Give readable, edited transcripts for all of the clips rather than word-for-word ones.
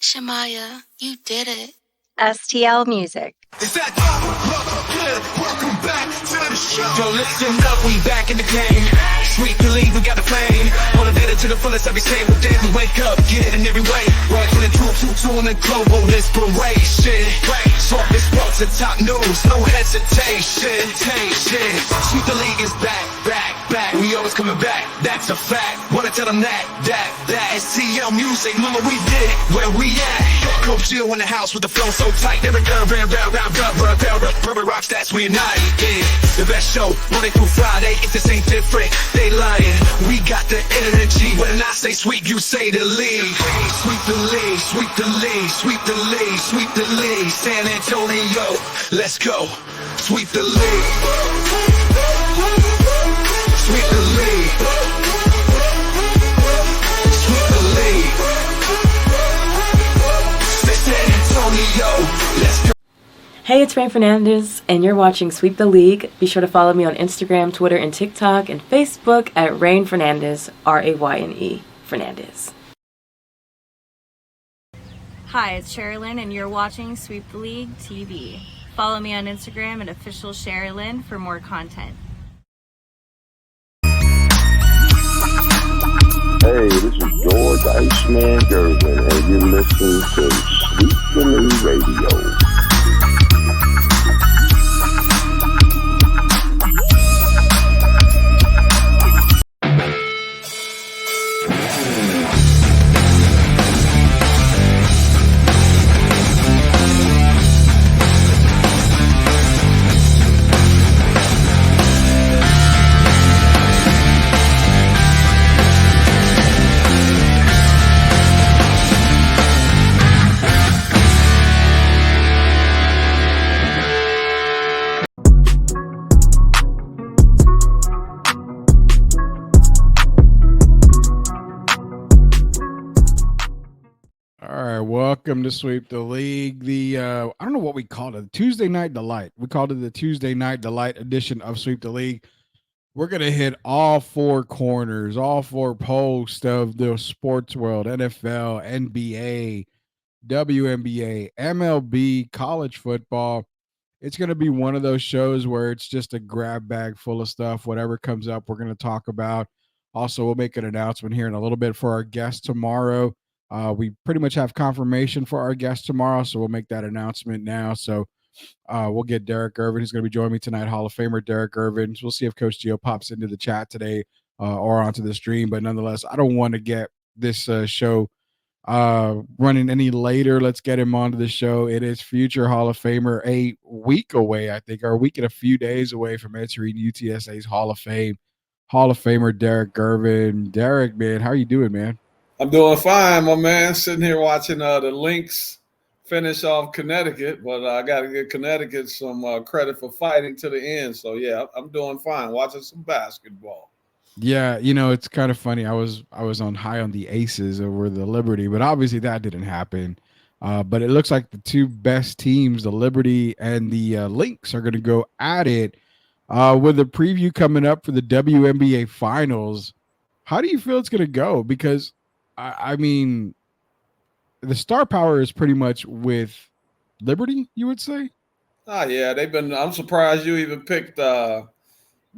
Shamaya, you did it. STL Music. Is that good? Welcome back to the show. Yo, listen up, we back in the game. Sweet the league, we got the flame. Motivated to the fullest every single day. We wake up, get it in every way. Right from the two in the global inspiration. Talk this sports and top news, no hesitation. Sweet the league is back. We always coming back, that's a fact. Wanna tell them that STL Music, mama, we did it. Where we at? Coach Jill in the house with the flow so tight. Every round, rock stats, we unite. Yeah, the best show, Monday through Friday. If this ain't different, they lying. We got the energy. When I say sweep, you say the league. Sweep the league, sweep the league, sweep the league, sweep the league. San Antonio, let's go. Sweep the league. Sweep the league. Sweep the league. San Antonio, let's go. Hey, it's Rain Fernandez, and you're watching Sweep the League. Be sure to follow me on Instagram, Twitter, and TikTok, and Facebook at Rain Fernandez, Rayne Fernandez. Hi, it's Sherilyn, and you're watching Sweep the League TV. Follow me on Instagram at official Sherilyn for more content. Hey, this is George Iceman Gervin, and you're listening to Sweet the League Radio. Welcome to Sweep the League. I don't know what we called it. Tuesday Night Delight. We called it the Tuesday Night Delight edition of Sweep the League. We're going to hit all four corners, all four posts of the sports world: NFL, NBA, WNBA, MLB, college football. It's going to be one of those shows where it's just a grab bag full of stuff. Whatever comes up, we're going to talk about. Also, we'll make an announcement here in a little bit for our guest tomorrow. We pretty much have confirmation for our guest tomorrow, so we'll make that announcement now. So we'll get Derek Irvin, who's going to be joining me tonight, Hall of Famer Derek Irvin. So we'll see if Coach Gio pops into the chat today or onto the stream. But nonetheless, I don't want to get this show running any later. Let's get him onto the show. It is future Hall of Famer, a week away, I think, or a week and a few days away from entering UTSA's Hall of Fame. Hall of Famer Derek Irvin. Derek, man, how are you doing, man? I'm doing fine, my man. Sitting here watching the Lynx finish off Connecticut, but I got to give Connecticut some credit for fighting to the end. So, yeah, I'm doing fine watching some basketball. Yeah, you know, it's kind of funny. I was on high on the Aces over the Liberty, but obviously that didn't happen. But it looks like the two best teams, the Liberty and the Lynx, are going to go at it with a preview coming up for the WNBA Finals. How do you feel it's going to go? Because I mean, the star power is pretty much with Liberty, you would say? Oh, yeah, I'm surprised you even picked the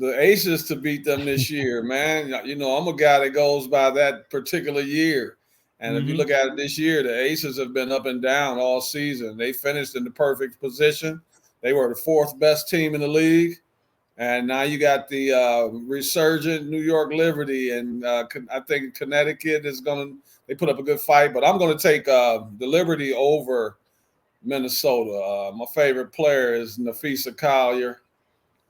Aces to beat them this year, man. You know, I'm a guy that goes by that particular year. And if you look at it this year, the Aces have been up and down all season. They finished in the perfect position. They were the fourth best team in the league. And now you got the resurgent New York Liberty, and I think Connecticut they put up a good fight, but I'm going to take the Liberty over Minnesota. My favorite player is Nafisa Collier.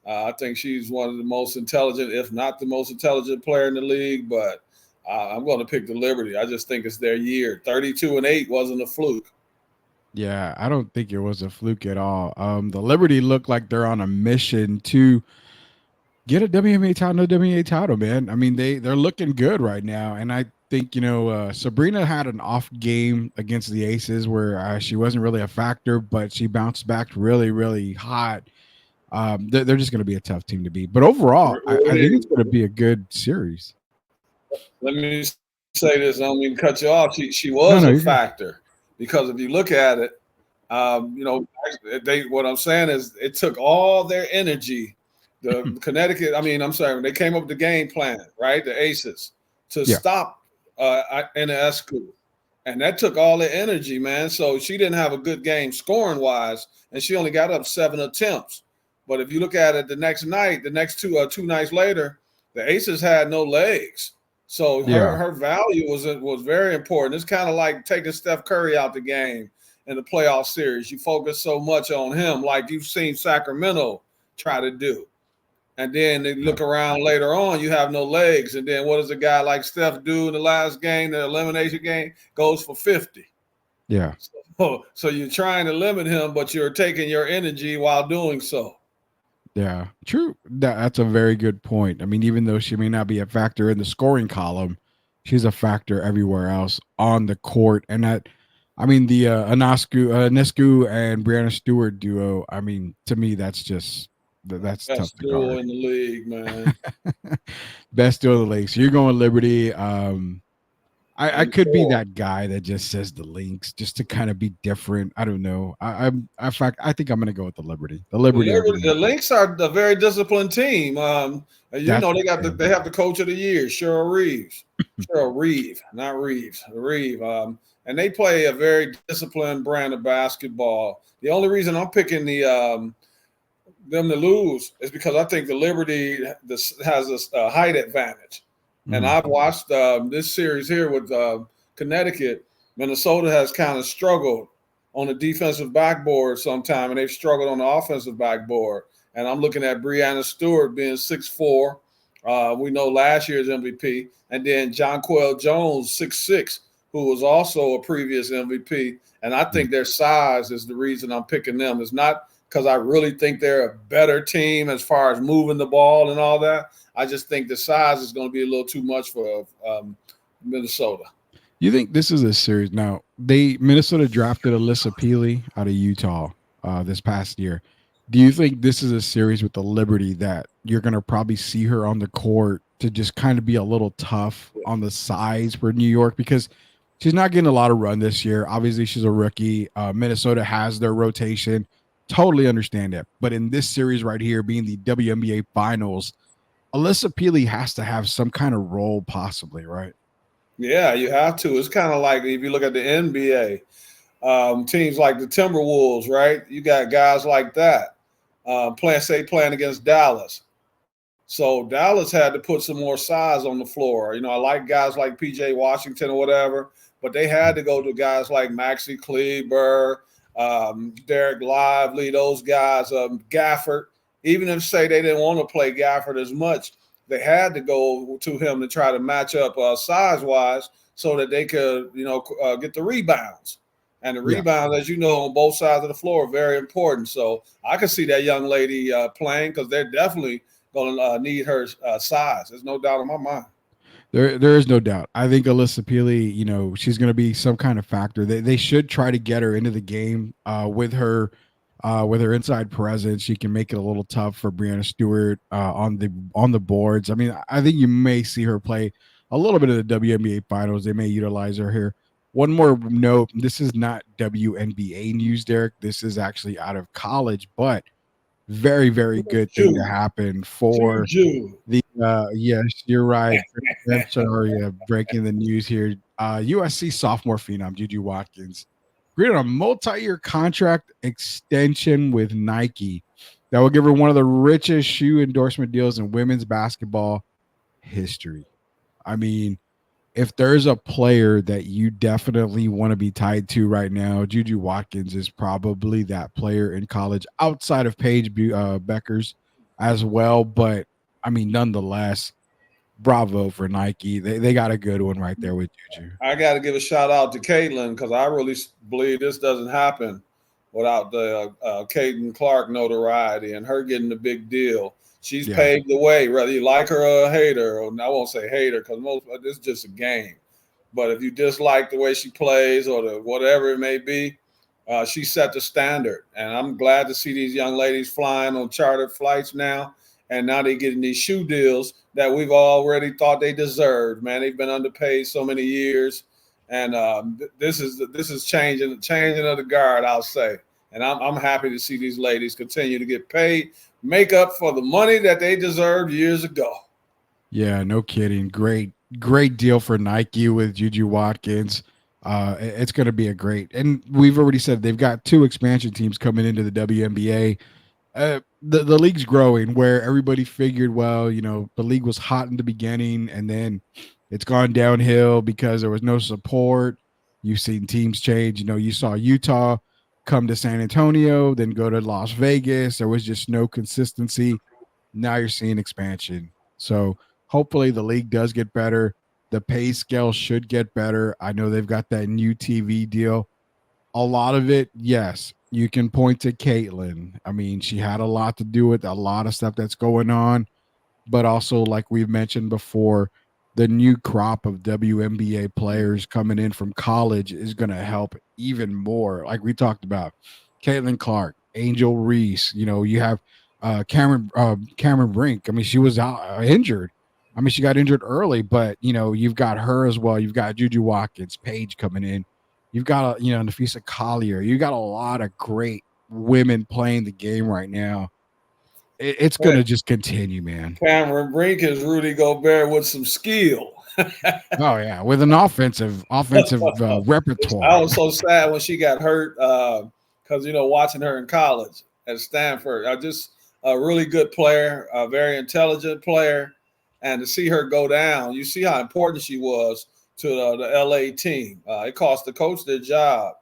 I think she's one of the most intelligent, if not the most intelligent player in the league, but I'm going to pick the Liberty. I just think it's their year. 32-8 wasn't a fluke. Yeah, I don't think it was a fluke at all. The Liberty look like they're on a mission to get a WNBA title, man. I mean, they're looking good right now, and I think, you know, Sabrina had an off game against the Aces where she wasn't really a factor, but she bounced back really, really hot. They're just going to be a tough team to beat. But overall, I think it's going to be a good series. Let me say this. I don't mean to cut you off. She was a factor. because if you look at it, what I'm saying is it took all their energy. The Connecticut, I'm sorry, when they came up with the game plan, right? The Aces to Yeah. stop Enescu. And that took all the energy, man. So she didn't have a good game scoring wise, and she only got up 7 attempts. But if you look at it the next night, the next two nights later, the Aces had no legs. So her value was very important. It's kind of like taking Steph Curry out the game in the playoff series. You focus so much on him, like you've seen Sacramento try to do. And then they look around later on, you have no legs. And then what does a guy like Steph do in the last game, the elimination game? Goes for 50. Yeah. So you're trying to limit him, but you're taking your energy while doing so. Yeah, true. That's a very good point. I mean, even though she may not be a factor in the scoring column, she's a factor everywhere else on the court. And the Nescu and Brianna Stewart duo, I mean, to me, that's tough Best to duo guard. in the league, man. Best duo in the league. So you're going Liberty. I And could be four. that guy that just says the Lynx just to kind of be different. I don't know. In fact, I think I'm going to go with the Liberty. The Liberty are going The to. Lynx are a very disciplined team. They have the coach of the year, Cheryl Reeves. Cheryl Reeve, not Reeves, Reeve. And they play a very disciplined brand of basketball. The only reason I'm picking them to lose is because I think the Liberty has a height advantage. And I've watched this series here with Connecticut. Minnesota has kind of struggled on the defensive backboard sometime, and they've struggled on the offensive backboard. And I'm looking at Brianna Stewart being 6'4". We know last year's MVP. And then Jonquel Jones, 6'6", who was also a previous MVP. And I think their size is the reason I'm picking them. It's not because I really think they're a better team as far as moving the ball and all that. I just think the size is going to be a little too much for Minnesota. You think this is a series? Now, Minnesota drafted Alyssa Peely out of Utah this past year. Do you think this is a series with the Liberty that you're going to probably see her on the court to just kind of be a little tough on the size for New York? Because she's not getting a lot of run this year. Obviously, she's a rookie. Minnesota has their rotation. Totally understand it. But in this series right here, being the WNBA Finals, Alyssa Peely has to have some kind of role possibly, right? Yeah, you have to. It's kind of like if you look at the NBA, teams like the Timberwolves, right? You got guys like that playing against Dallas. So Dallas had to put some more size on the floor. I like guys like PJ Washington or whatever, but they had to go to guys like Maxi Kleber, Derek Lively, those guys, Gafford. Even if say they didn't want to play Gafford as much, they had to go to him to try to match up size wise so that they could, get the rebounds. And the rebounds, as you know, on both sides of the floor are very important. So I could see that young lady playing because they're definitely going to need her size. There's no doubt in my mind. There is no doubt. I think Alyssa Peely, she's going to be some kind of factor. They should try to get her into the game with her inside presence. She can make it a little tough for Brianna Stewart on the boards. I mean, I think you may see her play a little bit of the WNBA Finals. They may utilize her here. One more note: this is not WNBA news, Derek. This is actually out of college, but very, very good thing to happen for the. Yes, you're right. I'm sorry, breaking the news here. USC sophomore phenom Juju Watkins agreed on a multi-year contract extension with Nike that will give her one of the richest shoe endorsement deals in women's basketball history. I mean, if there's a player that you definitely want to be tied to right now, Juju Watkins is probably that player in college outside of Paige Beckers as well. But I mean, nonetheless, bravo for Nike. They got a good one right there with Juju. I got to give a shout out to Caitlin because I really believe this doesn't happen without the Caitlin Clark notoriety and her getting the big deal. She's paved the way, whether you like her or hate her. Or I won't say hate her because this is just a game. But if you dislike the way she plays or whatever it may be, she set the standard. And I'm glad to see these young ladies flying on chartered flights now. And now they're getting these shoe deals that we've already thought they deserved. Man, they've been underpaid so many years. And this is changing of the guard, I'll say. And I'm happy to see these ladies continue to get paid, make up for the money that they deserved years ago. Yeah, no kidding. Great deal for Nike with Juju Watkins. It's going to be a great, and we've already said they've got 2 expansion teams coming into the WNBA. The league's growing where everybody figured, well, the league was hot in the beginning and then it's gone downhill because there was no support. You've seen teams change. You saw Utah come to San Antonio, then go to Las Vegas. There was just no consistency. Now you're seeing expansion. So hopefully the league does get better. The pay scale should get better. I know they've got that new TV deal. A lot of it, yes, you can point to Caitlin. I mean, she had a lot to do with a lot of stuff that's going on, but also, like we've mentioned before, the new crop of WNBA players coming in from college is going to help even more. Like we talked about, Caitlin Clark, Angel Reese. You have Cameron Brink. I mean, she was injured. I mean, she got injured early, but you've got her as well. You've got Juju Watkins, Paige coming in. You've got Nafisa Collier. You got a lot of great women playing the game right now. It's going to just continue, man. Cameron Brink is Rudy Gobert with some skill. Oh yeah, with an offensive repertoire. I was so sad when she got hurt because watching her in college at Stanford, just a really good player, a very intelligent player, and to see her go down, you see how important she was to the LA team. It cost the coach their job.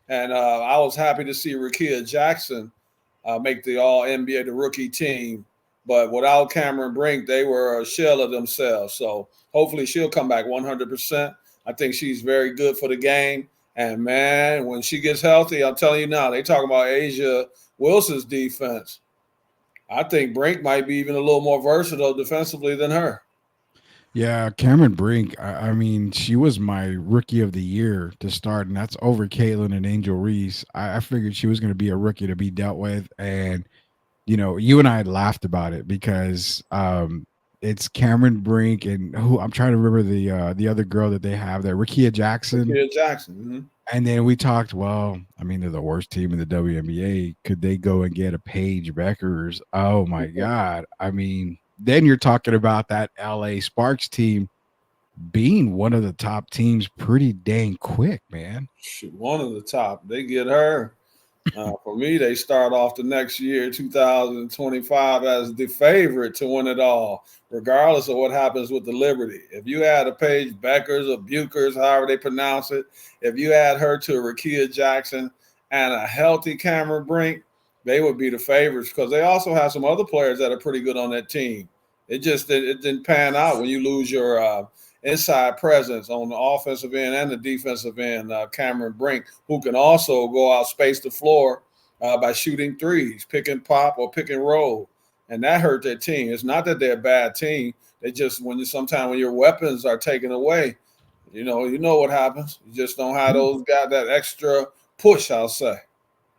And I was happy to see Rakia Jackson make the All-NBA, the rookie team. But without Cameron Brink, they were a shell of themselves. So hopefully she'll come back 100%. I think she's very good for the game. And, man, when she gets healthy, I'm telling you now, they talk about Asia Wilson's defense. I think Brink might be even a little more versatile defensively than her. Yeah, Cameron Brink, I mean, she was my rookie of the year to start, and that's over Caitlin and Angel Reese. I figured she was going to be a rookie to be dealt with, and, you and I had laughed about it because it's Cameron Brink and who I'm trying to remember the other girl that they have there, Rakia Jackson. Rakia Jackson. Mm-hmm. And then we talked, well, I mean, they're the worst team in the WNBA. Could they go and get a Paige Beckers? Oh, my God. I mean, then you're talking about that LA Sparks team being one of the top teams pretty dang quick, man. One of the top. They get her. For me, they start off the next year, 2025, as the favorite to win it all, regardless of what happens with the Liberty. If you add a Paige Beckers or Bukers, however they pronounce it, if you add her to Rakia Jackson and a healthy Cameron Brink, they would be the favorites because they also have some other players that are pretty good on that team. It didn't pan out when you lose your inside presence on the offensive end and the defensive end, Cameron Brink, who can also go out space the floor by shooting threes, pick and pop or pick and roll. And that hurt their team. It's not that they're a bad team. They just sometimes when your weapons are taken away, you know what happens. You just don't have those guys that extra push, I'll say.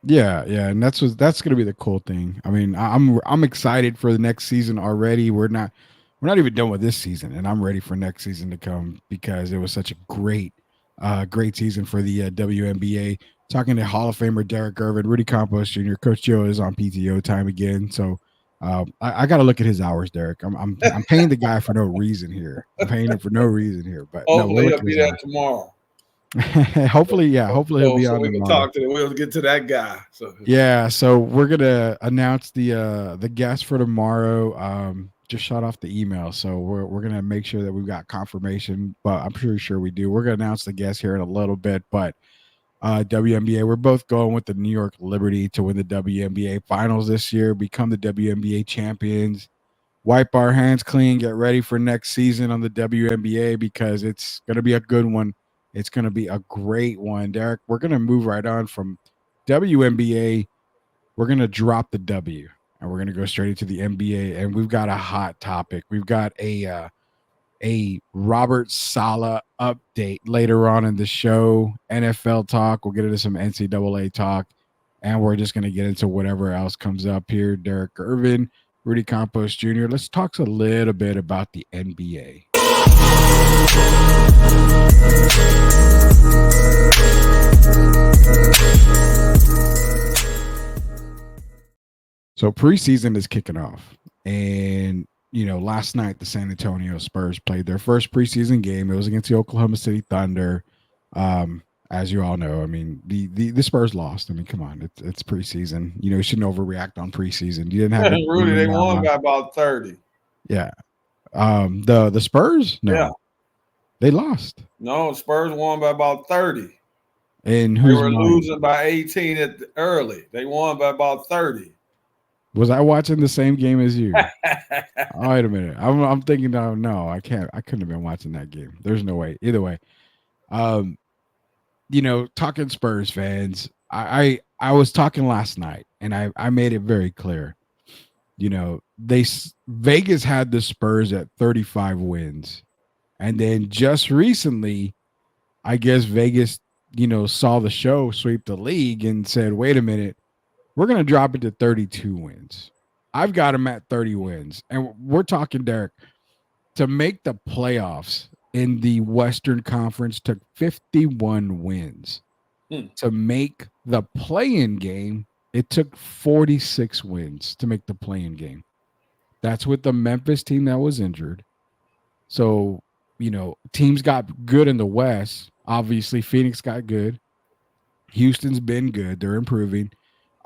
Yeah, and that's going to be the cool thing. I mean, I'm excited for the next season already. We're not even done with this season, and I'm ready for next season to come because it was such a great season for the WNBA. Talking to Hall of Famer Derek Irvin, Rudy Campos Jr., Coach Joe is on PTO time again, so I got to look at his hours, Derek. I'm paying the guy for no reason here. I'm paying him for no reason here, but hopefully he'll be there tomorrow. Hopefully he'll be on. We can talk to him. We'll get to that guy. So we're gonna announce the guest for tomorrow. Just shot off the email, so we're gonna make sure that we've got confirmation. But I'm pretty sure we do. We're gonna announce the guest here in a little bit. But WNBA, we're both going with the New York Liberty to win the WNBA finals this year, become the WNBA champions. Wipe our hands clean. Get ready for next season on the WNBA because it's gonna be a good one. It's going to be a great one. Derek, we're going to move right on from WNBA. We're going to drop the W, and we're going to go straight into the NBA, and we've got a hot topic. We've got a Robert Saleh update later on in the show, NFL talk. We'll get into some NCAA talk, and we're just going to get into whatever else comes up here. Derek Irvin, Rudy Campos Jr., let's talk a little bit about the NBA. So preseason is kicking off, and last night the San Antonio Spurs played their first preseason game. It was against the Oklahoma City Thunder. As you all know, I mean the Spurs lost. I mean, come on, it's preseason. You shouldn't overreact on preseason. You didn't have a Rudy, they game, won by about 30. yeah. The Spurs, no, Yeah. they lost. No, Spurs won by about 30. And They who's were mind? losing by 18 early. They won by about 30. Was I watching the same game as you? Oh, wait a minute. I'm thinking, no, I can't. I couldn't have been watching that game. There's no way. Either way, um, talking Spurs fans, I was talking last night, and I made it very clear. Vegas had the Spurs at 35 wins, and then just recently, I guess Vegas, saw the show sweep the league and said, "Wait a minute, we're going to drop it to 32 wins. I've got them at 30 wins." And we're talking, Derek, to make the playoffs in the Western Conference took 51 wins. To make the play-in game, it took 46 wins to make the play-in game. That's with the Memphis team that was injured. So, teams got good in the West. Obviously, Phoenix got good. Houston's been good. They're improving.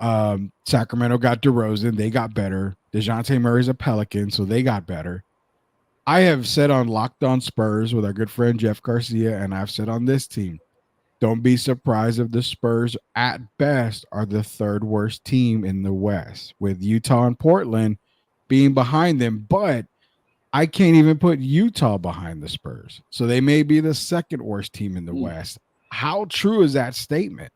Sacramento got DeRozan. They got better. DeJounte Murray's a Pelican, so they got better. I have said on Locked On Spurs with our good friend Jeff Garcia, and I've said on this team, don't be surprised if the Spurs at best are the third worst team in the West, with Utah and Portland being behind them. But I can't even put Utah behind the Spurs. So they may be the second worst team in the West. How true is that statement?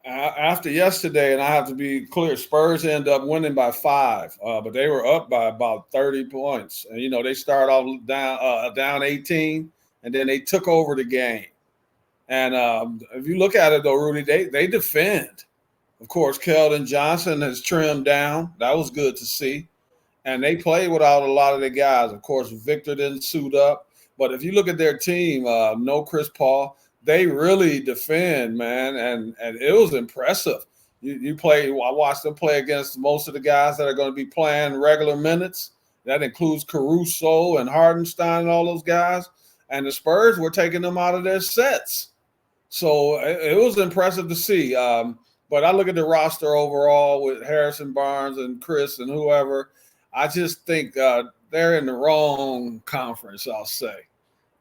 After yesterday, and I have to be clear, Spurs end up winning by 5, but they were up by about 30 points. And, they started off down 18, and then they took over the game. And if you look at it, though, Rudy, they defend. Of course, Keldon Johnson has trimmed down. That was good to see. And they play without a lot of their guys. Of course, Victor didn't suit up. But if you look at their team, no Chris Paul, they really defend, man. And it was impressive. I watched them play against most of the guys that are going to be playing regular minutes. That includes Caruso and Hardenstein and all those guys. And the Spurs were taking them out of their sets. So it was impressive to see. But I look at the roster overall with Harrison Barnes and Chris and whoever. I just think they're in the wrong conference, I'll say.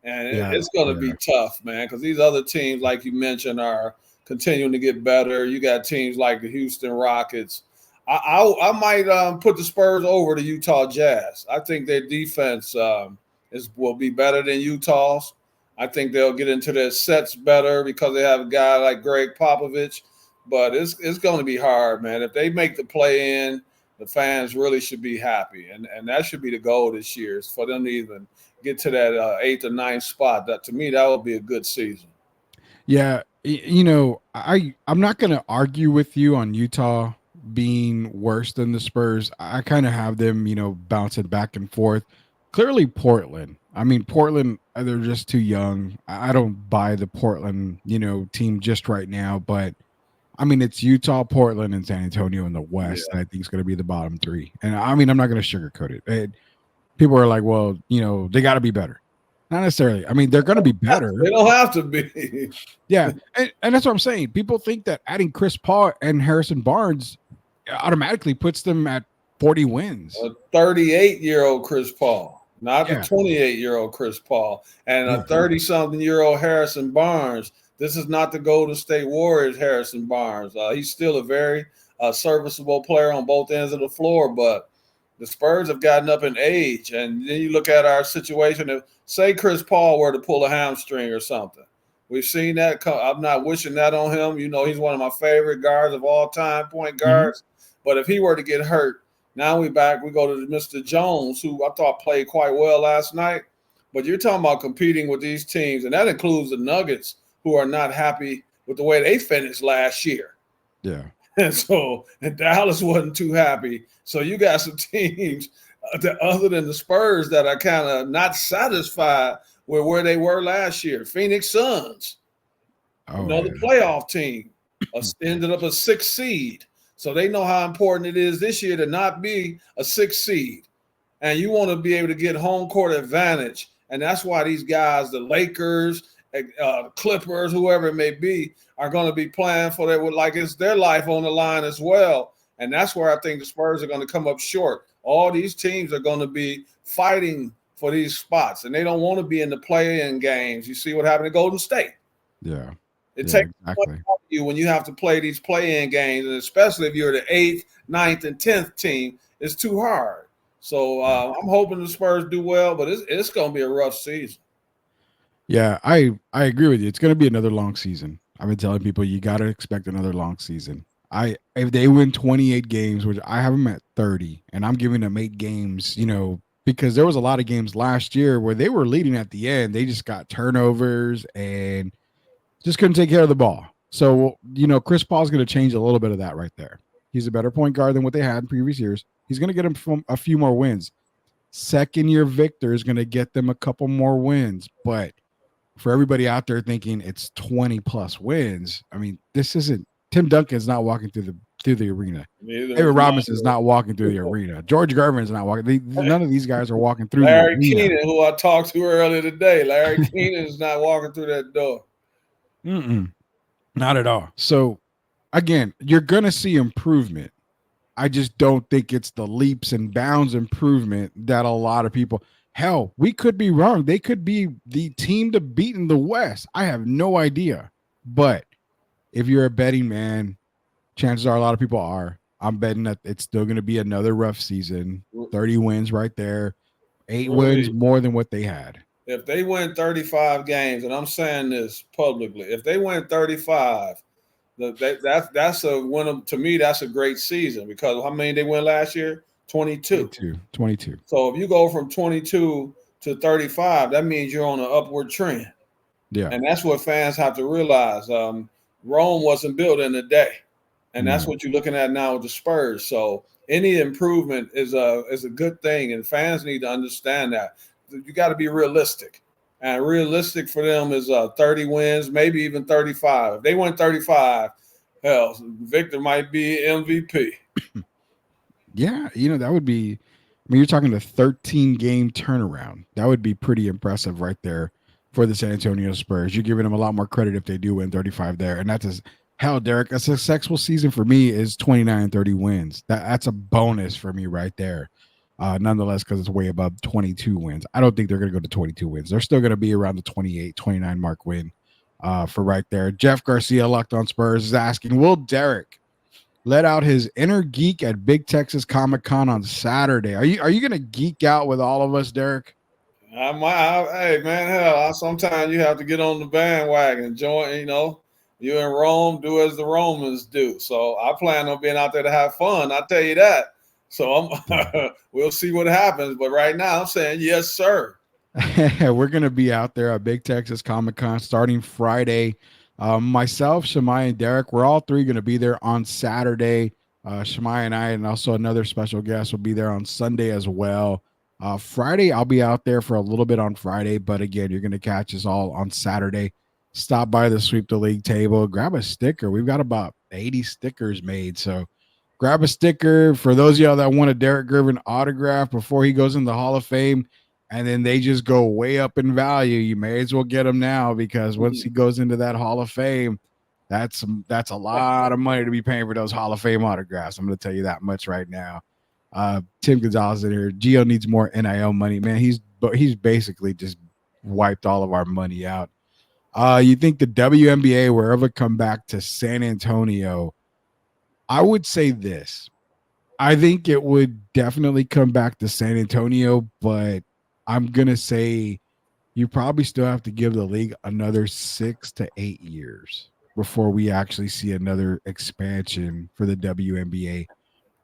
And it's going to be tough, man, because these other teams, like you mentioned, are continuing to get better. You got teams like the Houston Rockets. I might put the Spurs over the Utah Jazz. I think their defense will be better than Utah's. I think they'll get into their sets better because they have a guy like Greg Popovich. But it's going to be hard, man. If they make the play-in, the fans really should be happy. And that should be the goal this year, is for them to even get to that 8th or 9th spot. That, to me, that would be a good season. Yeah, I'm not going to argue with you on Utah being worse than the Spurs. I kind of have them, bouncing back and forth. Clearly, Portland. I mean, Portland, they're just too young. I don't buy the Portland, team just right now. But, I mean, it's Utah, Portland, and San Antonio in the West that I think is going to be the bottom 3. And, I mean, I'm not going to sugarcoat it. People are like, well, they got to be better. Not necessarily. I mean, they're going to be better. They don't have to be. Yeah, and that's what I'm saying. People think that adding Chris Paul and Harrison Barnes automatically puts them at 40 wins. A 38-year-old Chris Paul, not the 28-year-old Chris Paul, and a 30-something-year-old Harrison Barnes. This is not the Golden State Warriors Harrison Barnes. He's still a very serviceable player on both ends of the floor, but the Spurs have gotten up in age. And then you look at our situation. If, say, Chris Paul were to pull a hamstring or something, we've seen that. I'm not wishing that on him. He's one of my favorite guards of all time, point guards. But if he were to get hurt, now we go to Mr. Jones, who I thought played quite well last night. But you're talking about competing with these teams, and that includes the Nuggets, who are not happy with the way they finished last year. Yeah. And Dallas wasn't too happy. So you got some teams other than the Spurs that are kind of not satisfied with where they were last year. Phoenix Suns, the playoff team, ended up a 6th seed. So they know how important it is this year to not be a 6 seed. And you want to be able to get home court advantage. And that's why these guys, the Lakers, Clippers, whoever it may be, are going to be playing for that, like it's their life on the line as well. And that's where I think the Spurs are going to come up short. All these teams are going to be fighting for these spots, and they don't want to be in the play-in games. You see what happened to Golden State. Yeah. It takes exactly. you when you have to play these play-in games, and especially if you're the 8th, 9th, and 10th team, it's too hard. So I'm hoping the Spurs do well, but it's going to be a rough season. Yeah, I agree with you. It's going to be another long season. I've been telling people you got to expect another long season. If they win 28 games, which I have them at 30, and I'm giving them 8 games, because there was a lot of games last year where they were leading at the end. They just got turnovers and just couldn't take care of the ball. So, Chris Paul's going to change a little bit of that right there. He's a better point guard than what they had in previous years. He's going to get them a few more wins. Second-year Victor is going to get them a couple more wins. But for everybody out there thinking it's 20-plus wins, I mean, this isn't – Tim Duncan's not walking through the arena. David Robinson's not walking through the arena. George Gervin's not walking. None of these guys are walking through the arena. Larry Keenan, who I talked to earlier today, Larry Keenan is not walking through that door. Not at all. So, again, you're going to see improvement. I just don't think it's the leaps and bounds improvement that a lot of people – hell, we could be wrong. They could be the team to beat in the West. I have no idea. But if you're a betting man, chances are a lot of people are. I'm betting that it's still going to be another rough season. 30 wins right there. 8 wins more than what they had. If they win 35 games, and I'm saying this publicly, if they win 35, that's a win. To me, that's a great season because how many they win last year? 22. 22. So if you go from 22 to 35, that means you're on an upward trend. Yeah. And that's what fans have to realize. Rome wasn't built in a day. And that's what you're looking at now with the Spurs. So any improvement is a good thing, and fans need to understand that. You got to be realistic. And realistic for them is 30 wins, maybe even 35. If they win 35, hell, Victor might be MVP. Yeah, that would be – I mean, you're talking a 13-game turnaround. That would be pretty impressive right there for the San Antonio Spurs. You're giving them a lot more credit if they do win 35 there. And that's hell, Derek, a successful season for me is 29-30 wins. That's a bonus for me right there. Nonetheless, because it's way above 22 wins. I don't think they're going to go to 22 wins. They're still going to be around the 28, 29 mark win for right there. Jeff Garcia, Locked On Spurs, is asking, will Derek let out his inner geek at Big Texas Comic-Con on Saturday? Are you going to geek out with all of us, Derek? Hey, man, hell, sometimes you have to get on the bandwagon and join, you in Rome, do as the Romans do. So I plan on being out there to have fun. I'll tell you that. So we'll see what happens. But right now I'm saying, yes, sir. We're going to be out there at Big Texas Comic-Con starting Friday. Myself, Shemai, and Derek, we're all three going to be there on Saturday. Shemai and I, and also another special guest, will be there on Sunday as well. Friday, I'll be out there for a little bit on Friday, but again, you're going to catch us all on Saturday. Stop by the Sweep the League table, grab a sticker. We've got about 80 stickers made, so grab a sticker. For those of y'all that want a Derek Gervin autograph before he goes in the Hall of Fame, and then they just go way up in value, you may as well get him now, because once he goes into that Hall of Fame, that's a lot of money to be paying for those Hall of Fame autographs. I'm going to tell you that much right now. Tim Gonzalez in here. Gio needs more NIL money, man. He's basically just wiped all of our money out. You think the WNBA will ever come back to San Antonio? I would say this. I think it would definitely come back to San Antonio, but I'm going to say you probably still have to give the league another 6 to 8 years before we actually see another expansion for the WNBA.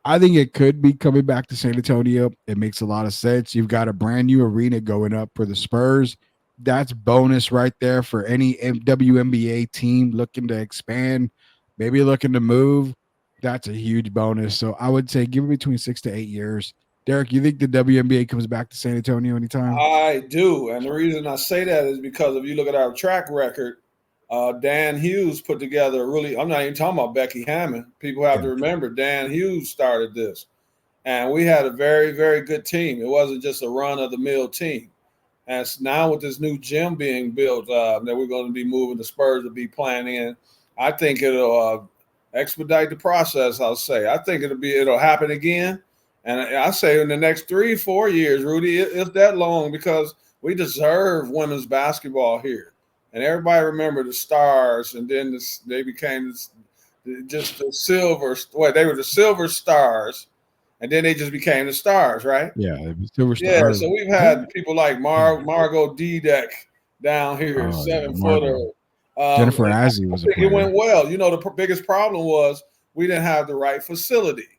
I think it could be coming back to San Antonio. It makes a lot of sense. You've got a brand new arena going up for the Spurs. That's bonus right there for any WNBA team looking to expand, maybe looking to move. That's a huge bonus. So I would say give it between 6 to 8 years. Derek, you think the WNBA comes back to San Antonio anytime? I do. And the reason I say that is because if you look at our track record, Dan Hughes put together a really, I'm not even talking about Becky Hammond. People have to remember Dan Hughes started this. And we had a very, very good team. It wasn't just a run of the mill team. And now with this new gym being built that we're going to be moving the Spurs to be playing in, I think it'll expedite the process, I'll say. I think it'll happen again. And I say in the next 3-4 years, Rudy, it's that long because we deserve women's basketball here. And everybody remember the Stars, and then they became just the silver. Well, they were the Silver Stars, and then they just became the Stars, right? Yeah, Silver Yeah. Stars. So we've had people like Margot Dudek down here, Oh, 7-footer. Jennifer Azzi was a player. It went player. well. The biggest problem was we didn't have the right facility.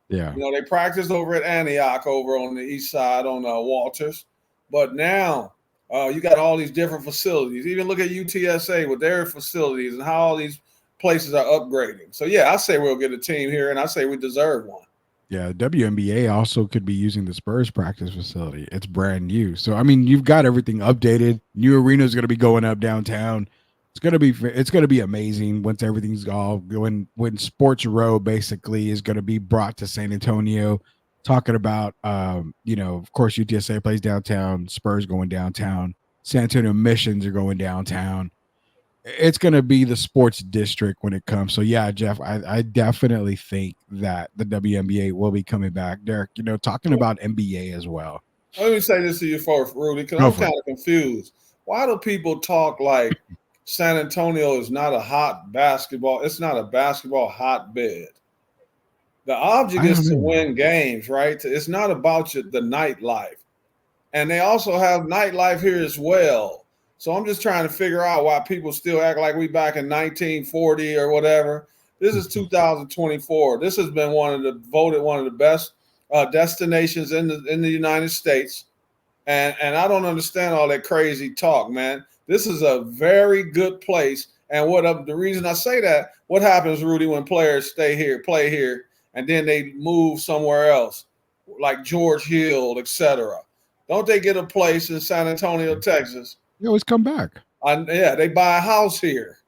Yeah. They practiced over at Antioch over on the east side on Walters. But now you got all these different facilities. Even look at UTSA with their facilities and how all these places are upgrading. So, yeah, I say we'll get a team here, and I say we deserve one. Yeah, WNBA also could be using the Spurs practice facility. It's brand new. So, I mean, you've got everything updated. New arena is going to be going up downtown. It's going to be amazing once everything's all going. When Sports Row basically is going to be brought to San Antonio, talking about of course UTSA plays downtown, Spurs going downtown, San Antonio Missions are going downtown. It's going to be the sports district when it comes. So yeah, Jeff, I definitely think that the WNBA will be coming back. Derek, talking about NBA as well. Let me say this to you first, Rudy, because I'm kind of confused. Why do people talk like San Antonio is not a hot basketball? It's not a basketball hotbed. The object is to win games, right? It's not about the nightlife. And they also have nightlife here as well. So I'm just trying to figure out why people still act like we back in 1940 or whatever. This is 2024. This has been voted one of the best destinations in the United States. And I don't understand all that crazy talk, man. This is a very good place. And the reason I say that, what happens, Rudy, when players stay here, play here, and then they move somewhere else, like George Hill, etc. Don't they get a place in San Antonio, Texas? You always come back. They buy a house here.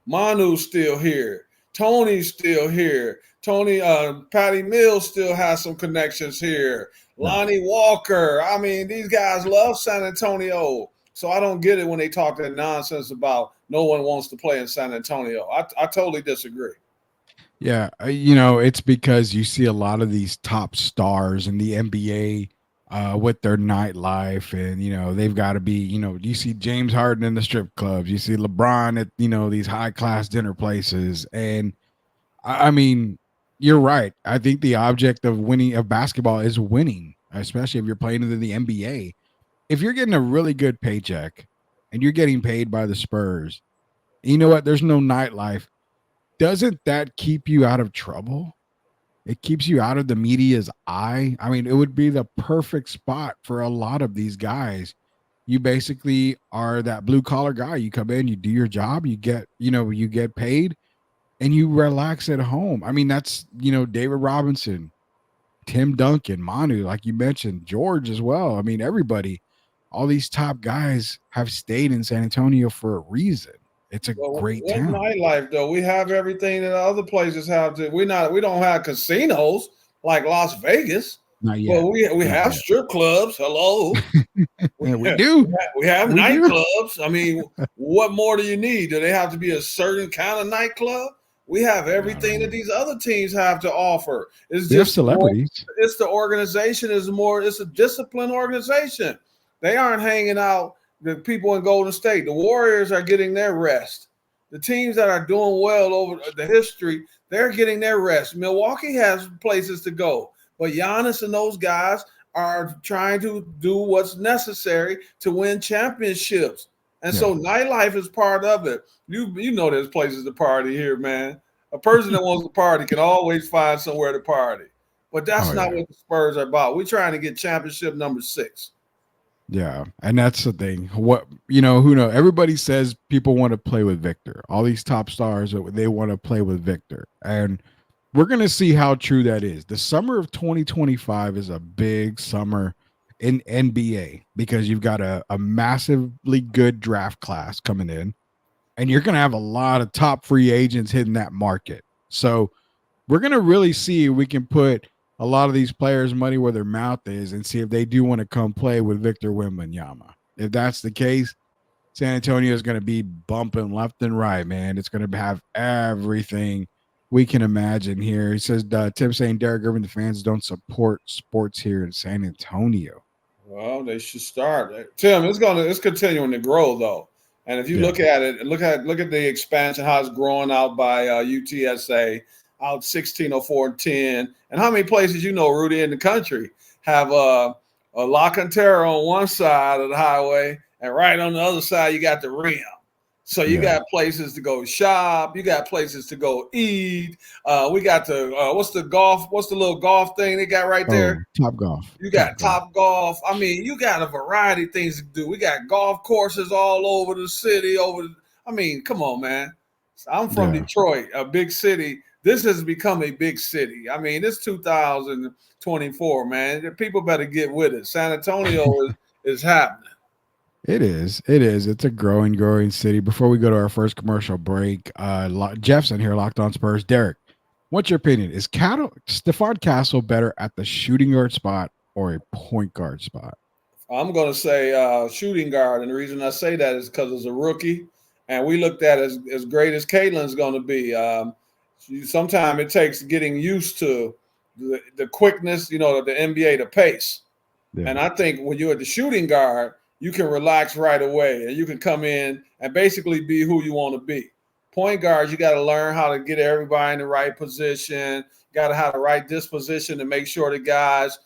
Manu's still here. Tony's still here. Patty Mills still has some connections here. Lonnie Walker. I mean, these guys love San Antonio. So I don't get it when they talk that nonsense about no one wants to play in San Antonio. I totally disagree. Yeah, it's because you see a lot of these top stars in the NBA with their nightlife, and they've got to be. You see James Harden in the strip clubs, you see LeBron at these high class dinner places, and I mean, you're right. I think the object of basketball is winning, especially if you're playing in the NBA. If you're getting a really good paycheck and you're getting paid by the Spurs, you know what? There's no nightlife. Doesn't that keep you out of trouble? It keeps you out of the media's eye. I mean, it would be the perfect spot for a lot of these guys. You basically are that blue collar guy. You come in, you do your job, you get paid, and you relax at home. I mean, that's, David Robinson, Tim Duncan, Manu, like you mentioned, George as well. I mean, everybody, all these top guys have stayed in San Antonio for a reason. It's a great town. Nightlife, though. We have everything that other places have. We don't have casinos like Las Vegas. Not yet. Well, we have strip clubs. Hello. we do. We have nightclubs. I mean, what more do you need? Do they have to be a certain kind of nightclub? We have everything that these other teams have to offer. It's just celebrities. It's the organization it's a disciplined organization. They aren't hanging out. The people in Golden State, the Warriors are getting their rest. The teams that are doing well over the history, they're getting their rest. Milwaukee has places to go, but Giannis and those guys are trying to do what's necessary to win championships. And so nightlife is part of it. You know there's places to party here, man. A person that wants to party can always find somewhere to party. But that's not what the Spurs are about. We're trying to get championship number 6. Yeah, and that's the thing. Who knows? Everybody says people want to play with Victor. All these top stars, they want to play with Victor. And we're going to see how true that is. The summer of 2025 is a big summer in NBA because you've got a massively good draft class coming in. and you're going to have a lot of top free agents hitting that market. So we're going to really see if we can put a lot of these players' money where their mouth is and see if they do want to come play with Victor Wembanyama. If that's the case, San Antonio is going to be bumping left and right, man. It's going to have everything we can imagine here. He says, Tim saying Derek Irvin, the fans don't support sports here in San Antonio. Well, they should start. Tim, it's continuing to grow though. And if you look at it, look at the expansion, how it's growing out by UTSA, out 1604 and 10. And how many places, Rudy, in the country have a La Cantera on one side of the highway, and right on the other side, you got the rim. So you got places to go shop. You got places to go eat. We got what's the little golf thing they got right there? Top Golf. You got Top Golf. I mean, you got a variety of things to do. We got golf courses all over the city. Come on, man. I'm from Detroit, a big city. This has become a big city. I mean, it's 2024, man. People better get with it. San Antonio is happening. It is. It's a growing city. Before we go to our first commercial break, Jeff's in here, Locked On Spurs. Derek, what's your opinion? Is Stephon Castle better at the shooting guard spot or a point guard spot? I'm going to say shooting guard, and the reason I say that is because it's a rookie, and we looked at as great as Caitlin's going to be. Sometimes it takes getting used to the quickness, the NBA, the pace. Yeah. And I think when you're at the shooting guard, you can relax right away and you can come in and basically be who you want to be. Point guards, you got to learn how to get everybody in the right position. You got to have the right disposition to make sure the guys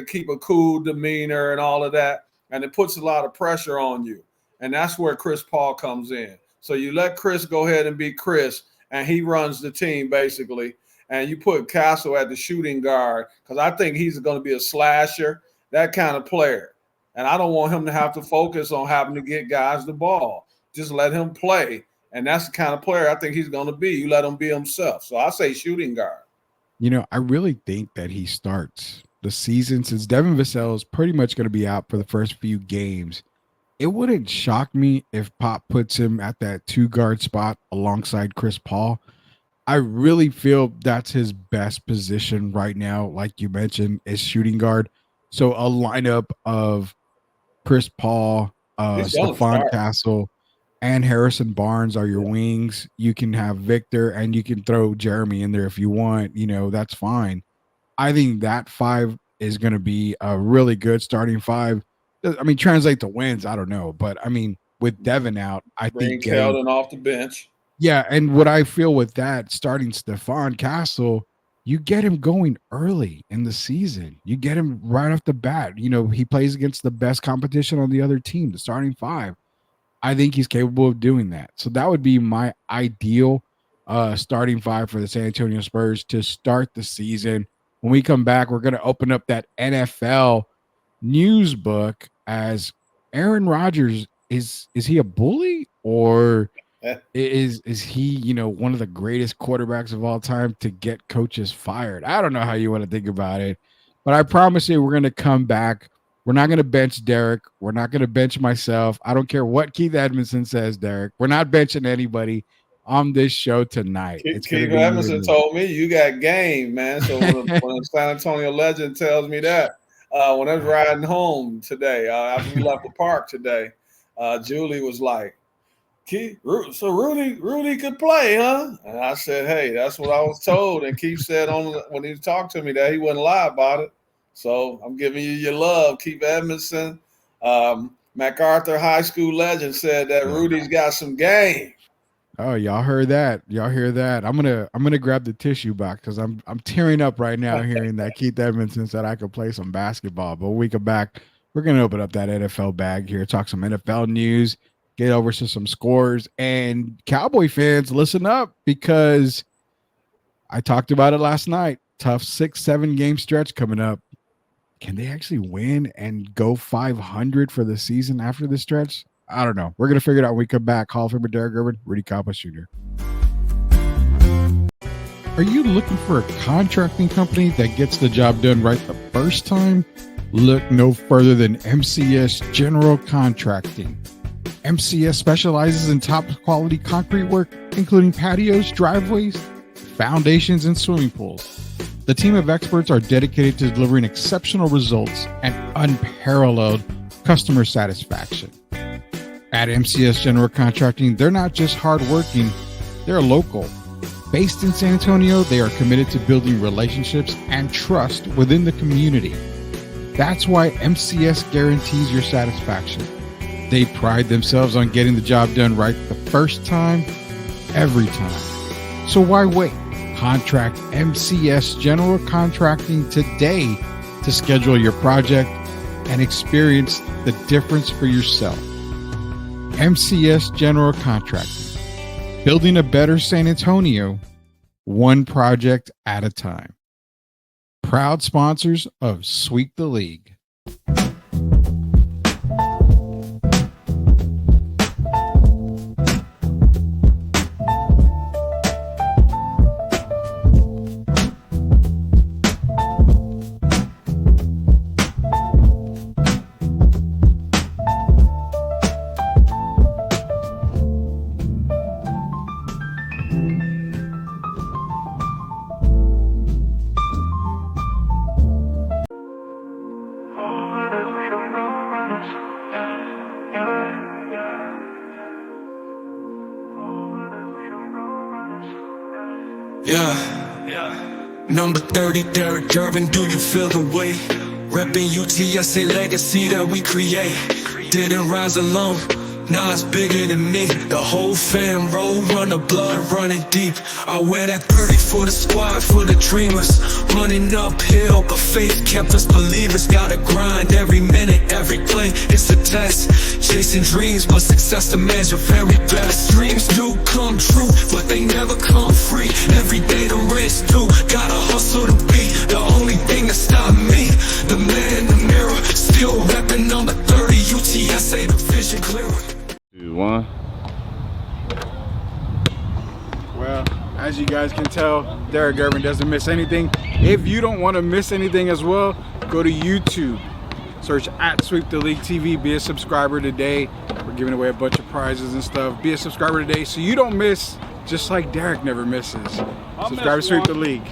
keep a cool demeanor and all of that. And it puts a lot of pressure on you. And that's where Chris Paul comes in. So you let Chris go ahead and be Chris, and he runs the team basically. And you put Castle at the shooting guard because I think he's going to be a slasher, that kind of player. And I don't want him to have to focus on having to get guys the ball. Just let him play. And that's the kind of player I think he's going to be. You let him be himself. So I say shooting guard. I really think that he starts the season since Devin Vassell is pretty much going to be out for the first few games. It wouldn't shock me if Pop puts him at that 2-guard spot alongside Chris Paul. I really feel that's his best position right now, like you mentioned, is shooting guard. So a lineup of Chris Paul, Stephon Castle, and Harrison Barnes are your wings. You can have Victor, and you can throw Jeremy in there if you want. That's fine. I think that 5 is going to be a really good starting 5. I mean, translate to wins, I don't know. But, I mean, with Devin out, I think Keldon off the bench. Yeah, and what I feel with that, starting Stephon Castle, you get him going early in the season. You get him right off the bat. He plays against the best competition on the other team, the starting 5. I think he's capable of doing that. So that would be my ideal starting 5 for the San Antonio Spurs to start the season. When we come back, we're going to open up that NFL news book as Aaron Rodgers. Is he a bully, or is he, one of the greatest quarterbacks of all time to get coaches fired? I don't know how you want to think about it, but I promise you we're going to come back. We're not going to bench Derek. We're not going to bench myself. I don't care what Keith Edmondson says, Derek. We're not benching anybody on this show tonight. Keith Edmondson told me you got game, man. So when a San Antonio legend tells me that, when I was riding home today, after we left the park today, Julie was like, Keith, so Rudy could play, huh? And I said, hey, that's what I was told. And Keith said when he talked to me that he wouldn't lie about it. So I'm giving you your love, Keith Edmondson. MacArthur High School legend said that Rudy's got some game. Oh, y'all heard that? Y'all hear that? I'm gonna grab the tissue box because I'm tearing up right now hearing that Keith Edmondson said I could play some basketball. But when we come back, we're gonna open up that NFL bag here, talk some NFL news, get over to some scores, and Cowboy fans, listen up because I talked about it last night. Tough 6-7 game stretch coming up. Can they actually win and go 500 for the season after this stretch? I don't know. We're going to figure it out when we come back. Hall of Famer Derek Irvin, Rudy Coppola Jr. Are you looking for a contracting company that gets the job done right the first time? Look no further than MCS General Contracting. MCS specializes in top quality concrete work, including patios, driveways, foundations, and swimming pools. The team of experts are dedicated to delivering exceptional results and unparalleled customer satisfaction. At MCS General Contracting, they're not just hardworking, they're local. Based in San Antonio, they are committed to building relationships and trust within the community. That's why MCS guarantees your satisfaction. They pride themselves on getting the job done right the first time, every time. So why wait? Contract MCS General Contracting today to schedule your project and experience the difference for yourself. MCS General Contracting, building a better San Antonio, one project at a time. Proud sponsors of Sweep the League. Yeah. Number 30, Derek Irvin, do you feel the weight? Reppin' UTSA legacy that we create. Didn't rise alone, now it's bigger than me. The whole fam roll, run the blood running deep. I wear that 30 for the squad, for the dreamers. Running uphill, but faith kept us believers. Gotta grind every minute, every play, it's a test. Chasing dreams, but success demands your very best. Dreams do come true, but they never come free. Every day the race do, gotta hustle to be the only thing that stop me. The man in the mirror, still reppin' number 30. UTSA, the vision clearer. 2, 1. Well, as you guys can tell, Derek Irvin doesn't miss anything. If you don't want to miss anything as well, go to YouTube. Search at Sweep the League TV. Be a subscriber today. We're giving away a bunch of prizes and stuff. Be a subscriber today so you don't miss, just like Derek never misses. Subscribe to Sweep the League.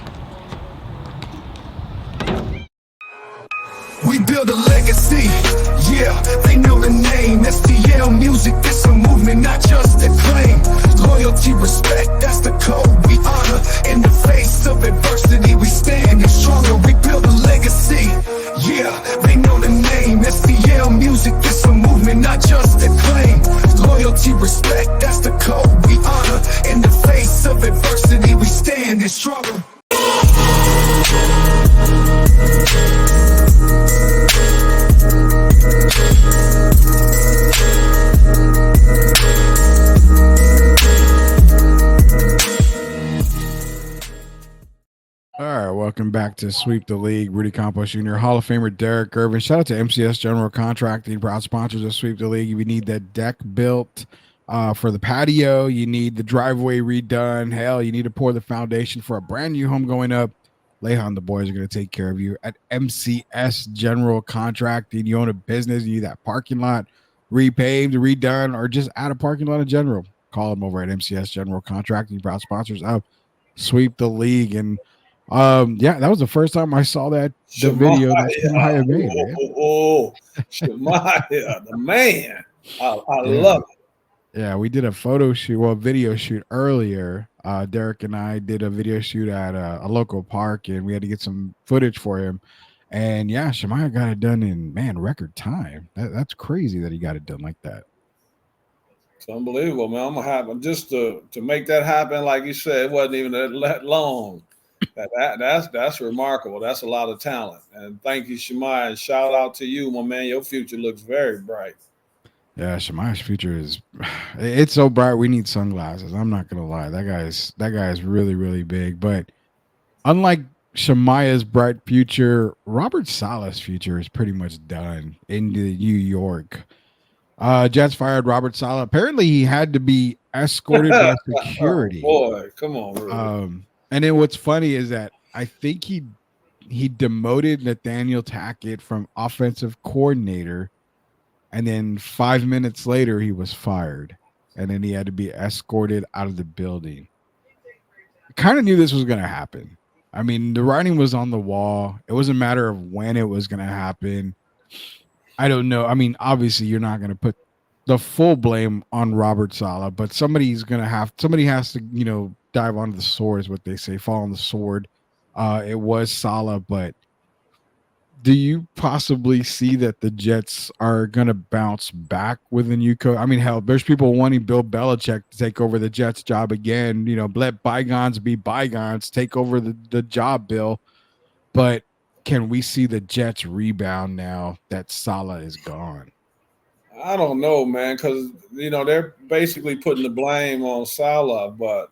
We build a legacy, yeah, they know the name. STL music, it's a movement, not just a claim. Loyalty, respect, that's the code we honor. In the face of adversity, we stand stronger. We build a legacy, yeah, they know the name. STL music, it's a movement, not just a claim. Loyalty, respect, that's the code we honor. In the face of adversity, we stand stronger. All right, welcome back to Sweep the League. Rudy Campos Jr., Hall of Famer Derek Irvin. Shout out to MCS General Contracting, proud sponsors of Sweep the League. If you need that deck built for the patio, you need the driveway redone, hell, you need to pour the foundation for a brand new home going up, Lehan, the boys are going to take care of you at MCS General Contracting. You own a business, you need that parking lot repaved, redone, or just add a parking lot in general. Call them over at MCS General Contracting, proud sponsors of Sweep the League. And yeah, that was the first time I saw the video that Shemaiah made, man. Shemaiah, the man. I love it. Yeah, we did a photo shoot, well, video shoot earlier. Derek and I did a video shoot at a local park, and we had to get some footage for him. And yeah, Shemaiah got it done in, man, record time. That's crazy that he got it done like that. It's unbelievable, man. I'm gonna happen just to make that happen. Like you said, it wasn't even that long. That's remarkable. That's a lot of talent. And thank you, Shemaiah. And shout out to you, my man. Your future looks very bright. Yeah, Shemaiah's future it's so bright. We need sunglasses. I'm not gonna lie. That guy's really, really big. But unlike Shemaiah's bright future, Robert Saleh's future is pretty much done in New York. Jets fired Robert Saleh. Apparently, he had to be escorted by security. Oh, boy, come on. Really. And then what's funny is that I think he demoted Nathaniel Tackett from offensive coordinator And then 5 minutes later, he was fired. And then he had to be escorted out of the building. Kind of knew this was going to happen. I mean, the writing was on the wall. It was a matter of when it was going to happen. I don't know. I mean, obviously, you're not going to put the full blame on Robert Saleh, but somebody has to, dive onto the sword, is what they say, fall on the sword. It was Saleh, but do you possibly see that the Jets are going to bounce back with a new coach? I mean, hell, there's people wanting Bill Belichick to take over the Jets job again. Let bygones be bygones, take over the job, Bill. But can we see the Jets rebound now that Saleh is gone? I don't know, man, because they're basically putting the blame on Salah, but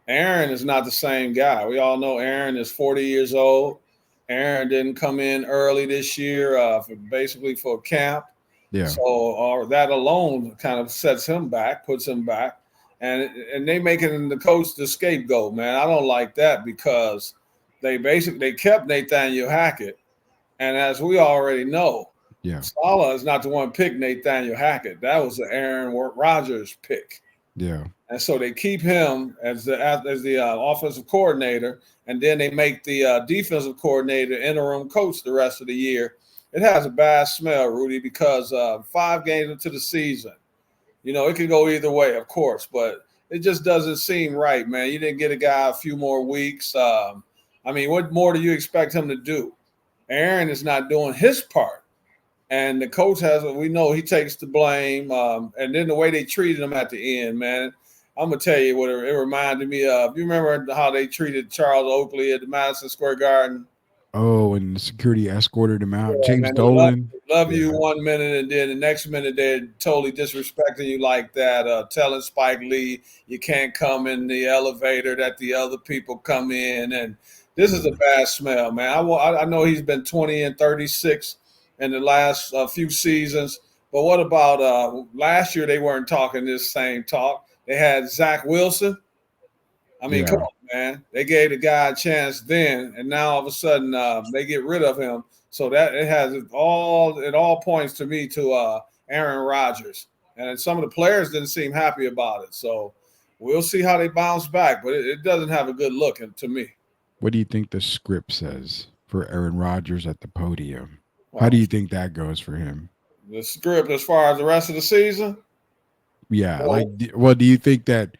Aaron is not the same guy. We all know Aaron is 40 years old. Aaron didn't come in early this year, for camp. Yeah. So that alone kind of sets him back, puts him back, and they making the coach the scapegoat, man. I don't like that because they kept Nathaniel Hackett, and as we already know, yeah, Saleh is not the one who picked Nathaniel Hackett. That was the Aaron Rodgers pick. Yeah. And so they keep him as the offensive coordinator, and then they make the defensive coordinator interim coach the rest of the year. It has a bad smell, Rudy, because 5 games into the season, it can go either way, of course, but it just doesn't seem right, man. You didn't get a guy a few more weeks. What more do you expect him to do? Aaron is not doing his part. And the coach we know he takes the blame. And then the way they treated him at the end, man, I'm going to tell you what it reminded me of. You remember how they treated Charles Oakley at the Madison Square Garden? Oh, and the security escorted him out. Yeah, James man, Dolan. Love you 1 minute, and then the next minute they're totally disrespecting you like that, telling Spike Lee you can't come in the elevator that the other people come in. And this is a bad smell, man. I know he's been 20 and 36 in the last few seasons. But what about last year? They weren't talking this same talk. They had Zach Wilson. Come on, man. They gave the guy a chance then, and now all of a sudden they get rid of him. So that it all points to me to Aaron Rodgers. And some of the players didn't seem happy about it. So we'll see how they bounce back. But it doesn't have a good look to me. What do you think the script says for Aaron Rodgers at the podium? How do you think that goes for him? The script as far as the rest of the season? Yeah. Do you think that,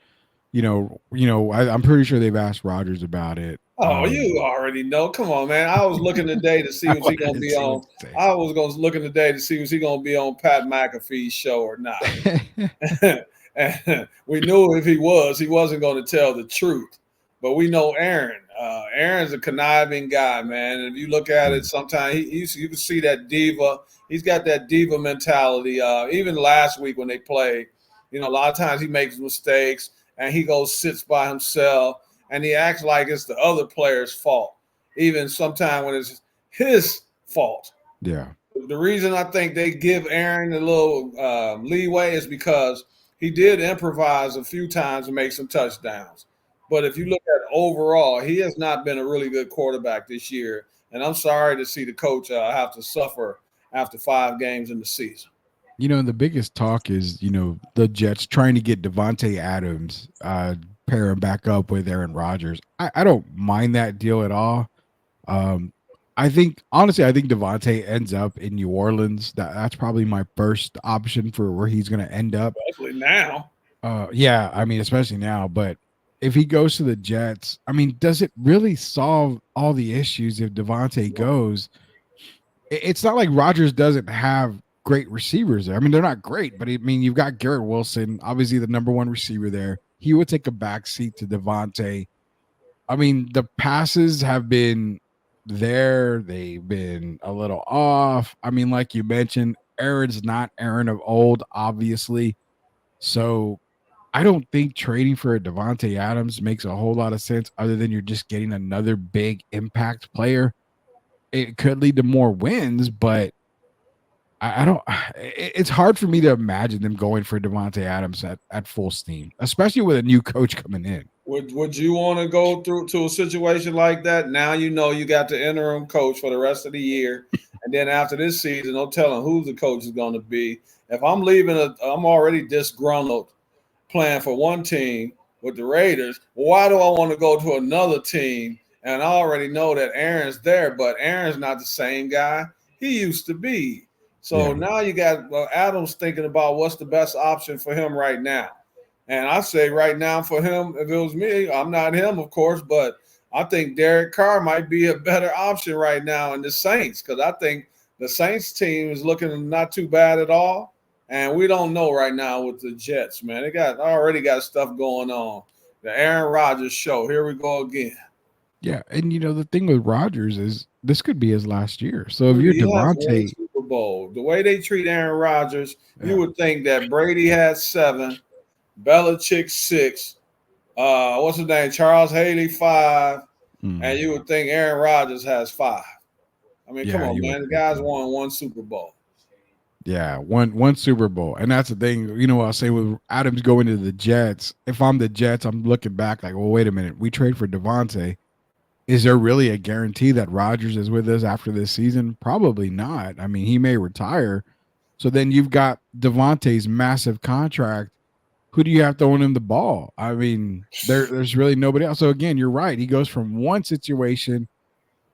I'm pretty sure they've asked Rodgers about it. Oh, you already know. Come on, man. I was looking today to see was he going to be on. I was going to look today to see was he going to be on Pat McAfee's show or not. And we knew if he wasn't going to tell the truth. But we know Aaron. Aaron's a conniving guy, man. And if you look at it, sometimes you can see that diva. He's got that diva mentality. Even last week when they played, a lot of times he makes mistakes and he sits by himself and he acts like it's the other player's fault, even sometimes when it's his fault. Yeah. The reason I think they give Aaron a little leeway is because he did improvise a few times and make some touchdowns. But if you look at overall, he has not been a really good quarterback this year. And I'm sorry to see the coach have to suffer after 5 games in the season. The biggest talk is, the Jets trying to get Devontae Adams, pair him back up with Aaron Rodgers. I don't mind that deal at all. I think Devontae ends up in New Orleans. That's probably my first option for where he's going to end up. Especially now. Yeah, especially now. But if he goes to the Jets, does it really solve all the issues if Devontae goes? It's not like Rodgers doesn't have great receivers there. They're not great, but you've got Garrett Wilson, obviously the number 1 receiver there. He would take a backseat to Devontae. The passes have been there. They've been a little off. Like you mentioned, Aaron's not Aaron of old, obviously. So I don't think trading for a Devontae Adams makes a whole lot of sense other than you're just getting another big impact player. It could lead to more wins, but I don't. It's hard for me to imagine them going for Devontae Adams at full steam, especially with a new coach coming in. Would you want to go through to a situation like that? Now you got the interim coach for the rest of the year, And then after this season, no telling who the coach is going to be. If I'm leaving, I'm already disgruntled playing for one team with the Raiders. Why do I want to go to another team? And I already know that Aaron's there, but Aaron's not the same guy he used to be. So now you got Adams thinking about what's the best option for him right now. And I say right now for him, if it was me, I'm not him, of course, but I think Derek Carr might be a better option right now in the Saints, because I think the Saints team is looking not too bad at all. And we don't know right now with the Jets, man. They already got stuff going on. The Aaron Rodgers show. Here we go again. Yeah, and the thing with Rodgers is this could be his last year. So if you're He has one Devontae, Super Bowl. The way they treat Aaron Rodgers, you would think that Brady had 7, Belichick 6, what's his name? Charles Haley 5, and you would think Aaron Rodgers has 5. I mean, come on, man. The guy's won 1 Super Bowl. Yeah, one Super Bowl. And that's the thing, I'll say with Adams going to the Jets, if I'm the Jets, I'm looking back like, well, wait a minute. We trade for Devontae. Is there really a guarantee that Rodgers is with us after this season? Probably not. I mean, he may retire. So then you've got Devontae's massive contract. Who do you have throwing him the ball? I mean, there's really nobody else. So again, you're right. He goes from one situation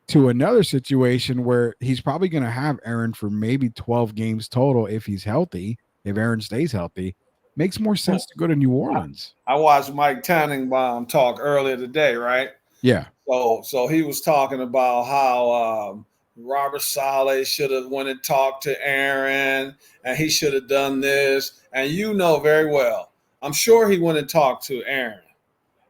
to another situation where he's probably going to have Aaron for maybe 12 games total if he's healthy, if Aaron stays healthy. Makes more sense to go to New Orleans. I watched Mike Tannenbaum talk earlier today, right? Yeah. So he was talking about how Robert Saleh should have went and talked to Aaron, and he should have done this. And very well, I'm sure he went and talked to Aaron.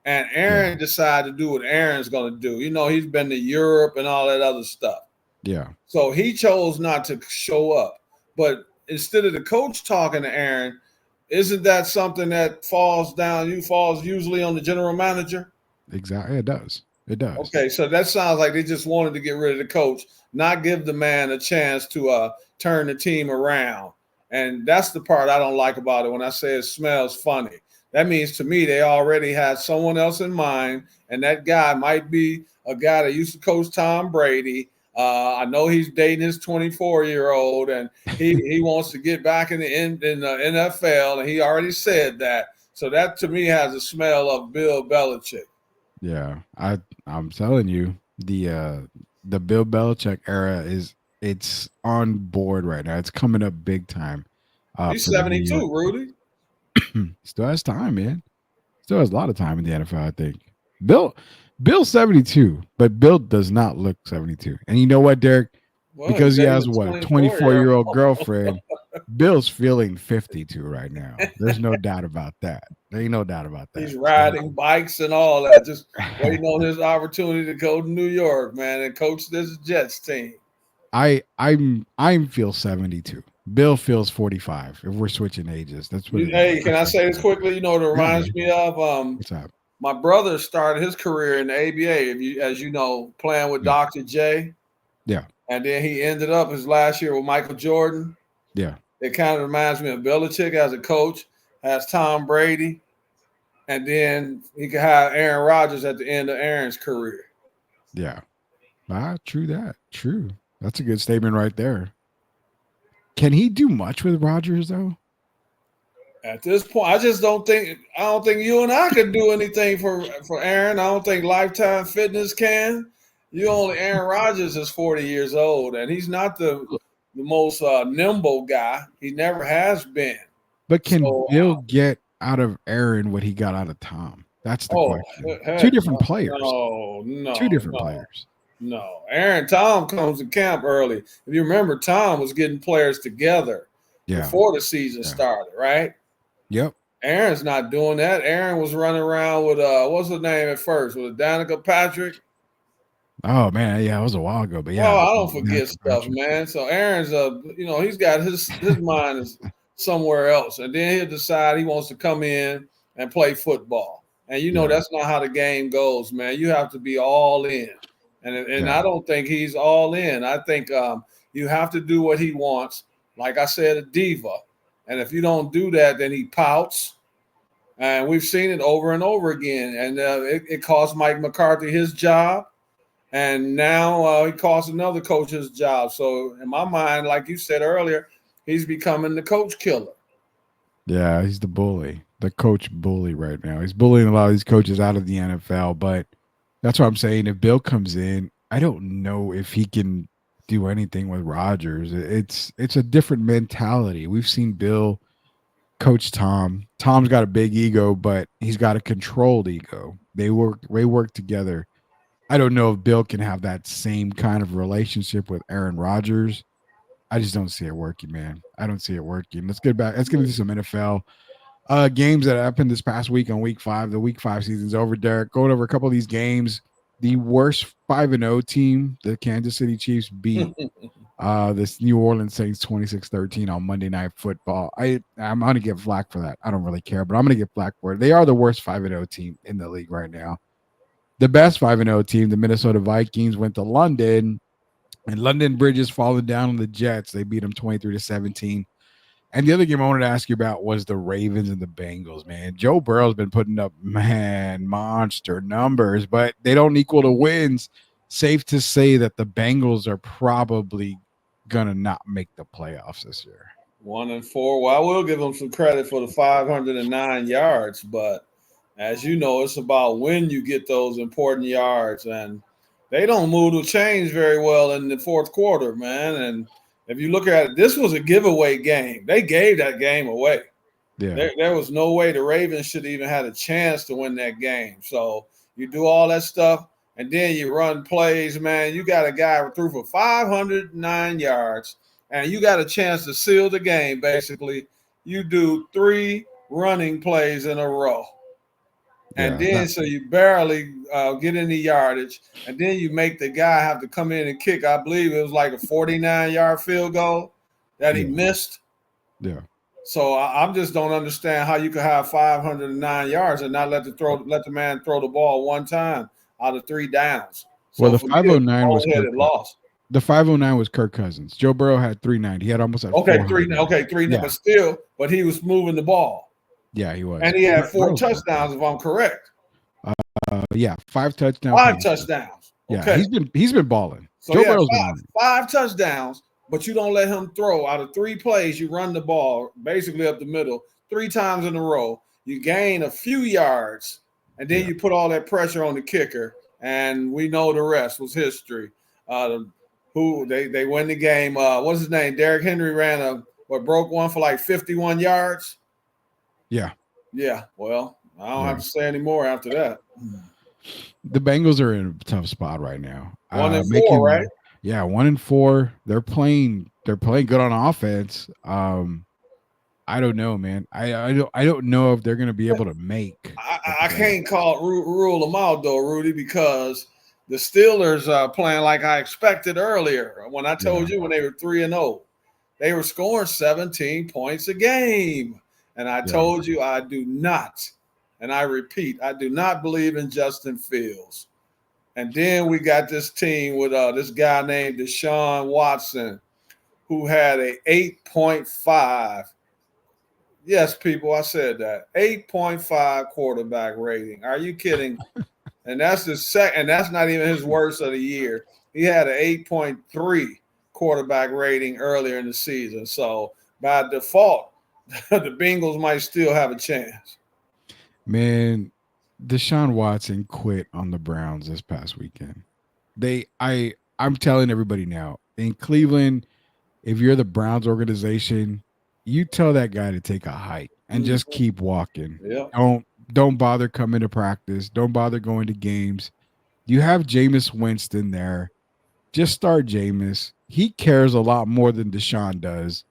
And Aaron decided to do what Aaron's going to do. He's been to Europe and all that other stuff. Yeah. So he chose not to show up. But instead of the coach talking to Aaron, isn't that something that falls usually on the general manager? Exactly. It does. Okay, so that sounds like they just wanted to get rid of the coach, not give the man a chance to turn the team around. And that's the part I don't like about it when I say it smells funny. That means to me they already had someone else in mind, and that guy might be a guy that used to coach Tom Brady. I know he's dating his 24-year-old, and he wants to get back in the NFL, and he already said that. So that to me has a smell of Bill Belichick. Yeah, I'm telling you, the Bill Belichick era it's on board right now. It's coming up big time. He's 72, Rudy. Still has time, man. Still has a lot of time in the NFL, I think. Bill's 72, but Bill does not look 72. And you know what, Derek? Well, because he has a 24-year-old girlfriend, Bill's feeling 52 right now. There's no doubt about that. There ain't no doubt about that. He's riding bikes and all that, just waiting on his opportunity to go to New York, man, and coach this Jets team. I feel 72. Bill feels 45. If we're switching ages, that's what. Hey, can I say this quickly? What it reminds me of? What's up? My brother started his career in the ABA, as you know, playing with Dr. J. Yeah. And then he ended up his last year with Michael Jordan. Yeah. It kind of reminds me of Belichick as a coach, has Tom Brady, and then he could have Aaron Rodgers at the end of Aaron's career. Yeah. True that. True. That's a good statement right there. Can he do much with Rodgers though? At this point, I don't think you and I could do anything for Aaron. I don't think Lifetime Fitness can. Aaron Rodgers is 40 years old, and he's not the most nimble guy. He never has been. But can Bill get out of Aaron what he got out of Tom? That's the question. Two different players. No. Two different players. No. Tom comes to camp early. If you remember, Tom was getting players together before the season started, right? Yep. Aaron's not doing that. Aaron was running around with what's her name at first? Was it Danica Patrick? Oh man, yeah, it was a while ago, but yeah. Oh, I don't forget stuff, man. So Aaron's he's got his mind is somewhere else, and then he'll decide he wants to come in and play football. And that's not how the game goes, man. You have to be all in, and I don't think he's all in. I think you have to do what he wants. Like I said, a diva. And if you don't do that, then he pouts. And we've seen it over and over again. And it cost Mike McCarthy his job. and now he cost another coach his job. So in my mind, like you said earlier, he's becoming the coach killer. Yeah, he's the bully, the coach bully right now. He's bullying a lot of these coaches out of the NFL. But that's what I'm saying. If Bill comes in, I don't know if he can do anything with Rodgers. It's a different mentality. We've seen Bill coach Tom. Tom's got a big ego, but he's got a controlled ego. They work together. I don't know if Bill can have that same kind of relationship with Aaron Rodgers. I just don't see it working, man. I don't see it working. Let's get back. Let's get into some NFL games that happened this past week on week 5. The week 5 season's over, Derek. Going over a couple of these games. The worst 5-0 team, the Kansas City Chiefs, beat this New Orleans Saints 26-13 on Monday Night Football. I'm going to get flack for that. I don't really care, but I'm going to get flack for it. They are the worst 5-0 team in the league right now. The best 5-0 team, the Minnesota Vikings, went to London, and London Bridge is falling down on the Jets. They beat them 23-17. And the other game I wanted to ask you about was the Ravens and the Bengals, man. Joe Burrow's been putting up, monster numbers, but they don't equal the wins. Safe to say that the Bengals are probably going to not make the playoffs this year. 1-4. Well, I will give them some credit for the 509 yards, but as you know, it's about when you get those important yards, and they don't move the chains very well in the fourth quarter, man. And if you look at it, this was a giveaway game. They gave that game away. Yeah. There was no way the Ravens should even had a chance to win that game. So you do all that stuff, and then you run plays, man. You got a guy who threw for 509 yards, and you got a chance to seal the game, basically. You do 3 running plays in a row. And then so you barely get any yardage, and then you make the guy have to come in and kick. I believe it was like a 49-yard field goal that he missed. Yeah. So I just don't understand how you could have 509 yards and not let the man throw the ball one time out of 3 downs. So well, the 509 was lost. The 509 was Kirk Cousins. Joe Burrow had 390. He had almost at 3. Yeah. But he was moving the ball. Yeah, he was. And he had 4 touchdowns, if I'm correct. 5 touchdowns. 5 touchdowns. Okay. Yeah, he's been balling. So Joe Burrow's been 5 touchdowns, but you don't let him throw. Out of 3 plays, you run the ball basically up the middle 3 times in a row. You gain a few yards, and then you put all that pressure on the kicker, and we know the rest was history. They win the game. What's his name? Derrick Henry broke one for like 51 yards. Yeah. Yeah. Well, I don't have to say any more after that. The Bengals are in a tough spot right now. 1-4, right? Yeah, 1-4. They're playing good on offense. I don't know, man. I don't know if they're going to be able to make. I can't rule them out though, Rudy, because the Steelers are playing like I expected earlier. When I told you when they were 3-0, they were scoring 17 points a game. And I told you I do not, and I repeat, I do not believe in Justin Fields. And then we got this team with this guy named Deshaun Watson, who had a 8.5. Yes, people, I said that. 8.5 quarterback rating. Are you kidding? And that's the second, and that's not even his worst of the year. He had an 8.3 quarterback rating earlier in the season. So by default, the Bengals might still have a chance. Man, Deshaun Watson quit on the Browns this past weekend. I'm telling everybody now, in Cleveland, if you're the Browns organization, you tell that guy to take a hike and just keep walking. Yeah. Don't bother coming to practice. Don't bother going to games. You have Jameis Winston there. Just start Jameis. He cares a lot more than Deshaun does.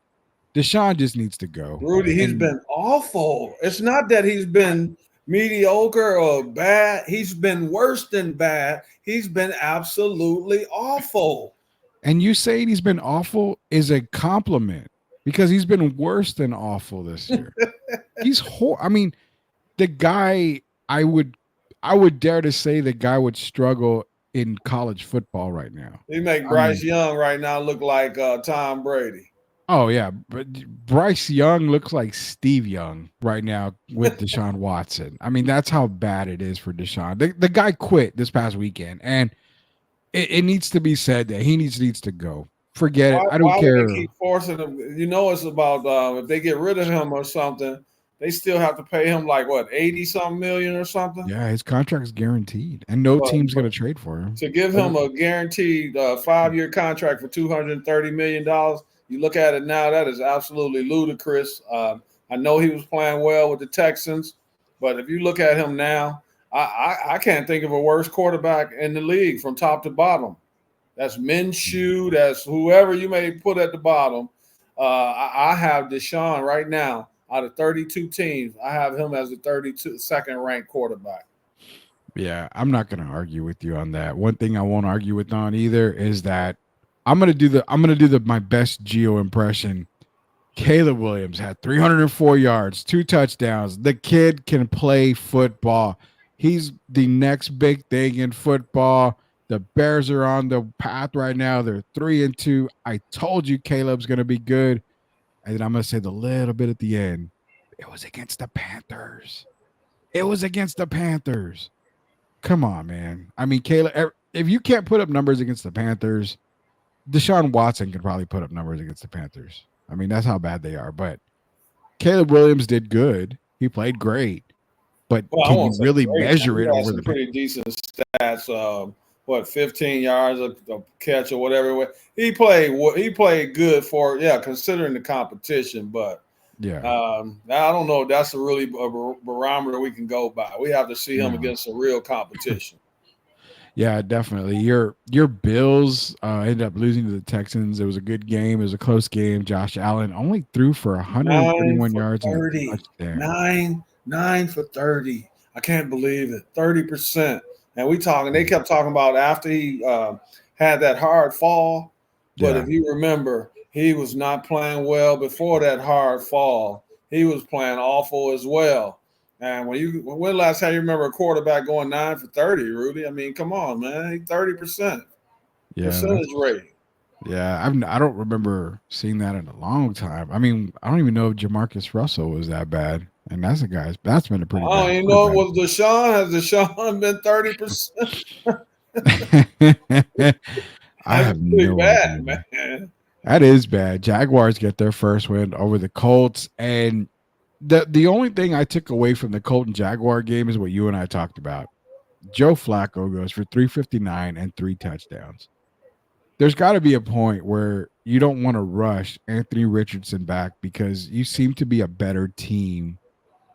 Deshaun just needs to go. Rudy, he's been awful. It's not that he's been mediocre or bad. He's been worse than bad. He's been absolutely awful. And you saying he's been awful is a compliment because he's been worse than awful this year. He's I mean, the guy, I would dare to say the guy would struggle in college football right now. He make Bryce Young right now look like Tom Brady. Oh, yeah. But Bryce Young looks like Steve Young right now with Deshaun Watson. I mean, that's how bad it is for Deshaun. The guy quit this past weekend. And it needs to be said that he needs to go. Forget it. I don't Why would they care. keep forcing him? You know, it's about if they get rid of him or something, they still have to pay him like what 80 something million or something. Yeah, his contract is guaranteed, and no But, team's but going to trade for him. to give him a guaranteed 5-year contract for $230 million, you look at it now, that is absolutely ludicrous. I know he was playing well with the Texans, but if you look at him now, I can't think of a worse quarterback in the league from top to bottom. That's Minshew. That's whoever you may put at the bottom. I have Deshaun right now out of 32 teams. I have him as the 32nd ranked quarterback. Yeah, I'm not going to argue with you on that. One thing I won't argue with on either is that I'm gonna do my best Geo impression. Caleb Williams had 304 yards, 2 touchdowns. The kid can play football. He's the next big thing in football. The Bears are on the path right now. They're 3-2. I told you Caleb's going to be good. And then I'm going to say the little bit at the end. It was against the Panthers. It was against the Panthers. Come on, man. I mean, Caleb, if you can't put up numbers against the Panthers, Deshaun Watson could probably put up numbers against the Panthers. I mean, that's how bad they are. But Caleb Williams did good. He played great. But Well, I can won't you say really great. measure He it had over some the pretty decent stats. 15 yards a catch or whatever. He played good for considering the competition. But Yeah. I don't know if that's really a barometer we can go by. We have to see him No. against some real competition. Yeah, definitely. Your Bills ended up losing to the Texans. It was a good game. It was a close game. Josh Allen only threw for 131 yards and a 30. touchdown. 9 for 30. I can't believe it. 30%. And they kept talking about after he had that hard fall. But Yeah. if you remember, he was not playing well before that hard fall. He was playing awful as well. And when last time you remember a quarterback going 9 for 30, Rudy? I mean, come on, man. 30% Yeah. percentage rate. Yeah, I don't remember seeing that in a long time. I mean, I don't even know if Jamarcus Russell was that bad. And that's been a pretty Oh, bad you know, it quarterback. was Deshaun. Has Deshaun been 30%? I That's have pretty no bad, idea. man. That is bad. Jaguars get their first win over the Colts. And the only thing I took away from the Colt and Jaguar game is what you and I talked about. Joe Flacco goes for 359 and 3 touchdowns. There's got to be a point where you don't want to rush Anthony Richardson back because you seem to be a better team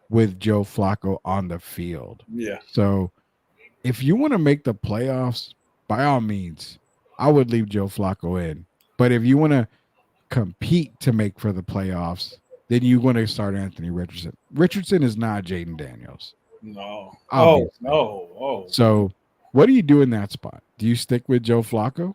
with Joe Flacco on the field. Yeah. So if you want to make the playoffs, by all means, I would leave Joe Flacco in. But if you want to compete to make for the playoffs, then you want to start Anthony Richardson. Richardson is not Jaden Daniels. No. Obviously. Oh, no. Oh. So what do you do in that spot? Do you stick with Joe Flacco?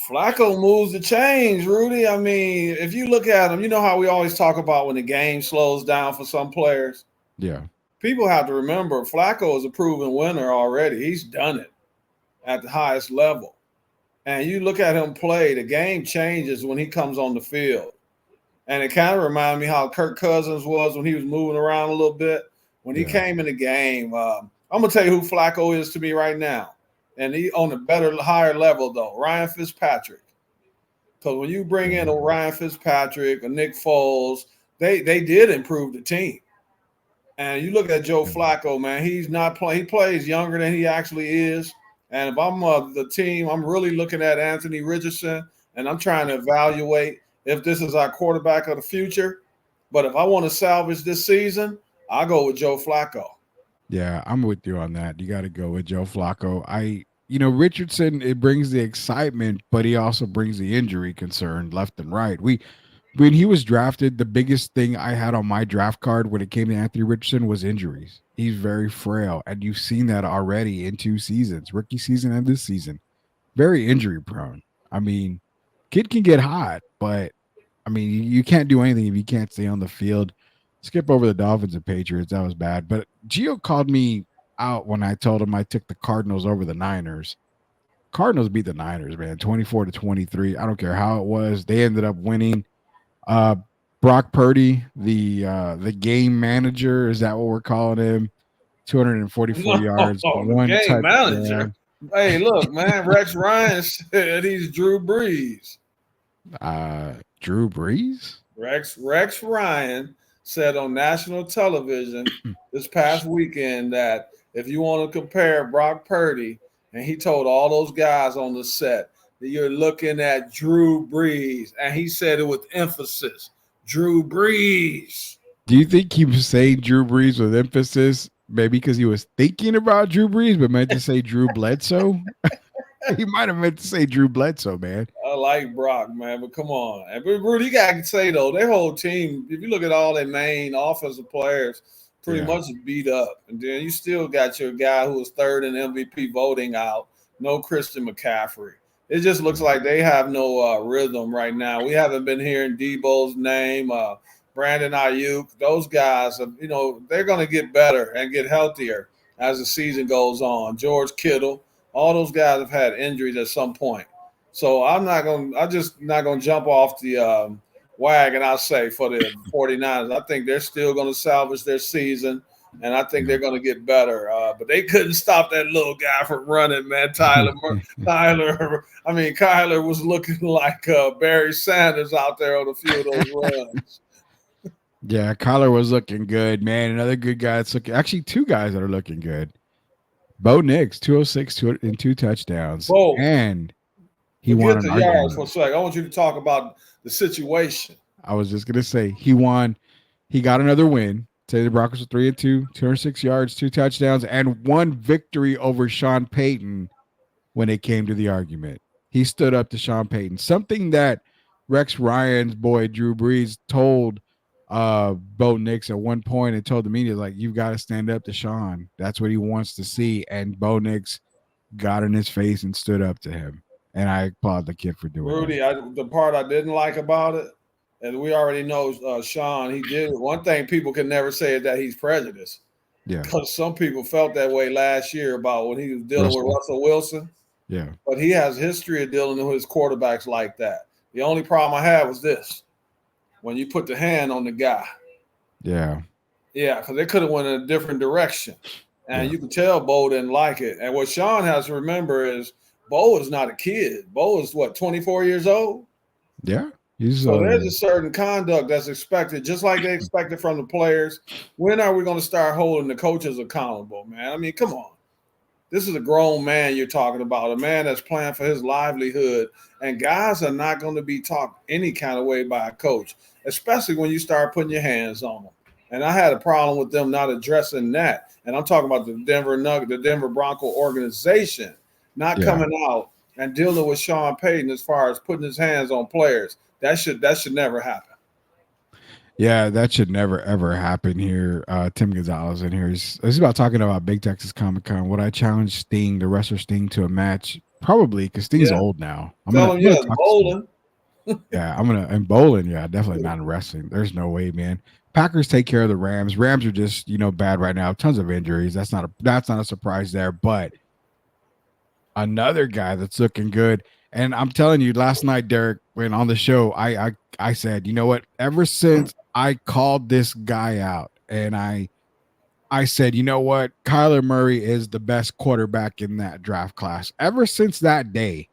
Flacco moves the chains, Rudy. I mean, if you look at him, you know how we always talk about when the game slows down for some players? Yeah. People have to remember Flacco is a proven winner already. He's done it at the highest level. And you look at him play, the game changes when he comes on the field. And it kind of reminded me how Kirk Cousins was when he was moving around a little bit. When he came in the game, I'm going to tell you who Flacco is to me right now. And he on a better, higher level, though, Ryan Fitzpatrick. Because when you bring in a Ryan Fitzpatrick, a Nick Foles, they did improve the team. And you look at Joe Flacco, man, he's not playing. He plays younger than he actually is. And if I'm the team, I'm really looking at Anthony Richardson, and I'm trying to evaluate if this is our quarterback of the future. But if I want to salvage this season, I'll go with Joe Flacco. Yeah, I'm with you on that. You got to go with Joe Flacco. Richardson, it brings the excitement, but he also brings the injury concern left and right. When he was drafted, the biggest thing I had on my draft card when it came to Anthony Richardson was injuries. He's very frail, and you've seen that already in 2 seasons, rookie season and this season. Very injury prone. I mean, kid can get hot, but I mean, you can't do anything if you can't stay on the field. Skip over the Dolphins and Patriots. That was bad. But Gio called me out when I told him I took the Cardinals over the Niners. Cardinals beat the Niners, man, 24-23. I don't care how it was. They ended up winning. Brock Purdy, the game manager, is that what we're calling him? 244 yards, 1 game touchdown. manager. Hey, look, man, Rex Ryan said he's Drew Brees. Drew Brees? Rex Ryan said on national television this past weekend that if you want to compare Brock Purdy, and he told all those guys on the set that you're looking at Drew Brees, and he said it with emphasis, Drew Brees. Do you think he was saying Drew Brees with emphasis? Maybe because he was thinking about Drew Brees, but meant to say Drew Bledsoe? He might have meant to say Drew Bledsoe, man. I like Brock, man, but come on. And Rudy, you got to say, though, their whole team, if you look at all their main offensive players, pretty much beat up. And then you still got your guy who was third in MVP voting out, no Christian McCaffrey. It just looks like they have no rhythm right now. We haven't been hearing Debo's name, Brandon Ayuk. Those guys, they're going to get better and get healthier as the season goes on. George Kittle, all those guys have had injuries at some point. So I'm just not gonna jump off the wagon, I'll say, for the 49ers. I think they're still gonna salvage their season, and I think they're gonna get better. But they couldn't stop that little guy from running, man. Kyler was looking like Barry Sanders out there on a few of those runs. Yeah, Kyler was looking good, man. Another good guy that's looking, actually two guys that are looking good. Bo Nix, 206 and 2 touchdowns. Whoa. And he Forget won an the argument. yards for a second. I want you to talk about the situation. I was just gonna say he won. He got another win. Say the Broncos were 3-2, 206 yards, 2 touchdowns, and one victory over Sean Payton when it came to the argument. He stood up to Sean Payton. Something that Rex Ryan's boy Drew Brees told Bo Nix at one point and told the media, like, you've got to stand up to Sean. That's what he wants to see. And Bo Nix got in his face and stood up to him. And I applaud the kid for doing Rudy, that. the part I didn't like about it, and we already know Sean, he did one thing people can never say is that he's prejudiced. Yeah. Because some people felt that way last year about when he was dealing with Russell Wilson. Yeah. But he has history of dealing with his quarterbacks like that. The only problem I had was this. When you put the hand on the guy. Yeah. Yeah, because they could have went in a different direction. And you can tell Bo didn't like it. And what Sean has to remember is Bo is not a kid. Bo is, 24 years old? Yeah. So there's a certain conduct that's expected, just like they expected from the players. When are we going to start holding the coaches accountable, man? I mean, come on. This is a grown man you're talking about, a man that's playing for his livelihood. And guys are not going to be talked any kind of way by a coach, especially when you start putting your hands on them. And I had a problem with them not addressing that. And I'm talking about the Denver Bronco organization not coming out and dealing with Sean Payton as far as putting his hands on players. That should never happen. Yeah, that should never, ever happen here. Tim Gonzalez in here. He's about talking about Big Texas Comic Con. Would I challenge Sting, the wrestler Sting, to a match? Probably, because Sting's old now. Bowling. And bowling, definitely not in wrestling. There's no way, man. Packers take care of the Rams. Rams are just, bad right now. Tons of injuries. That's not a surprise there. But another guy that's looking good. And I'm telling you, last night, Derek, when on the show, I said, you know what? Ever since I called this guy out and I said, you know what? Kyler Murray is the best quarterback in that draft class. Ever since that day,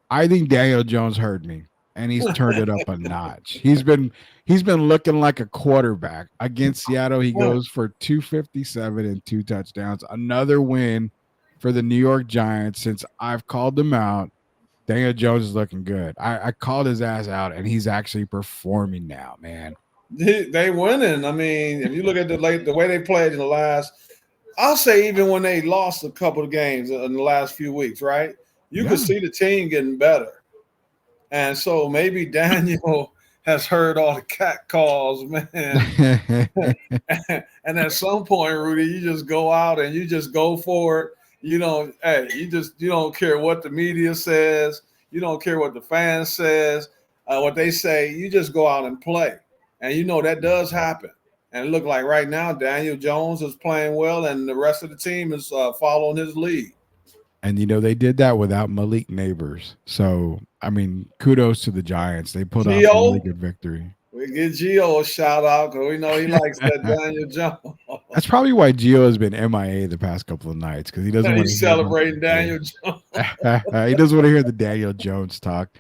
I think Daniel Jones heard me and he's turned it up a notch. He's been looking like a quarterback. Against Seattle, he goes for 257 and 2 touchdowns. Another win for the New York Giants since I've called them out. Daniel Jones is looking good. I called his ass out, and he's actually performing now, man. They winning. I mean, if you look at the way they played in the last, I'll say even when they lost a couple of games in the last few weeks, right? You could see the team getting better. And so maybe Daniel has heard all the cat calls, man. And at some point, Rudy, you just go out and you just go for it. You don't care what the media says. You don't care what the fans says, what they say. You just go out and play. And that does happen. And it look like right now Daniel Jones is playing well and the rest of the team is following his lead. And, they did that without Malik Neighbors. So, I mean, kudos to the Giants. They put off a really good victory. Give Gio a shout out because we know he likes that Daniel Jones. That's probably why Gio has been MIA the past couple of nights because he doesn't want to He's hear celebrating Daniel Jones. he doesn't want to hear the Daniel Jones talk.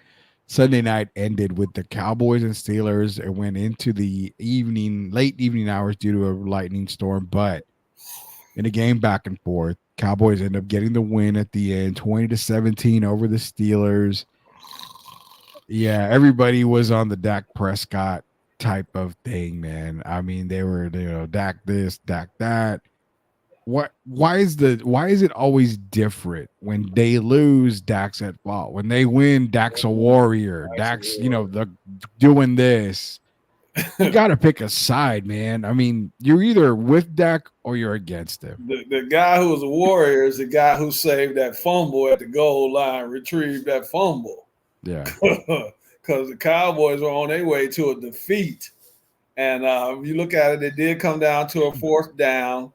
Sunday night ended with the Cowboys and Steelers. It went into the late evening hours due to a lightning storm, but in a game back and forth, Cowboys end up getting the win at the end, 20-17 over the Steelers. Yeah, everybody was on the Dak Prescott type of thing, man. I mean, they were, Dak this, Dak that. Why is it always different? When they lose, Dak's at fault. When they win, Dak's a warrior. Dak's, doing this. You got to pick a side, man. I mean, you're either with Dak or you're against him. The guy who was a warrior is the guy who saved that fumble at the goal line, retrieved that fumble. Yeah. Because the Cowboys were on their way to a defeat. And you look at it, it did come down to a fourth down.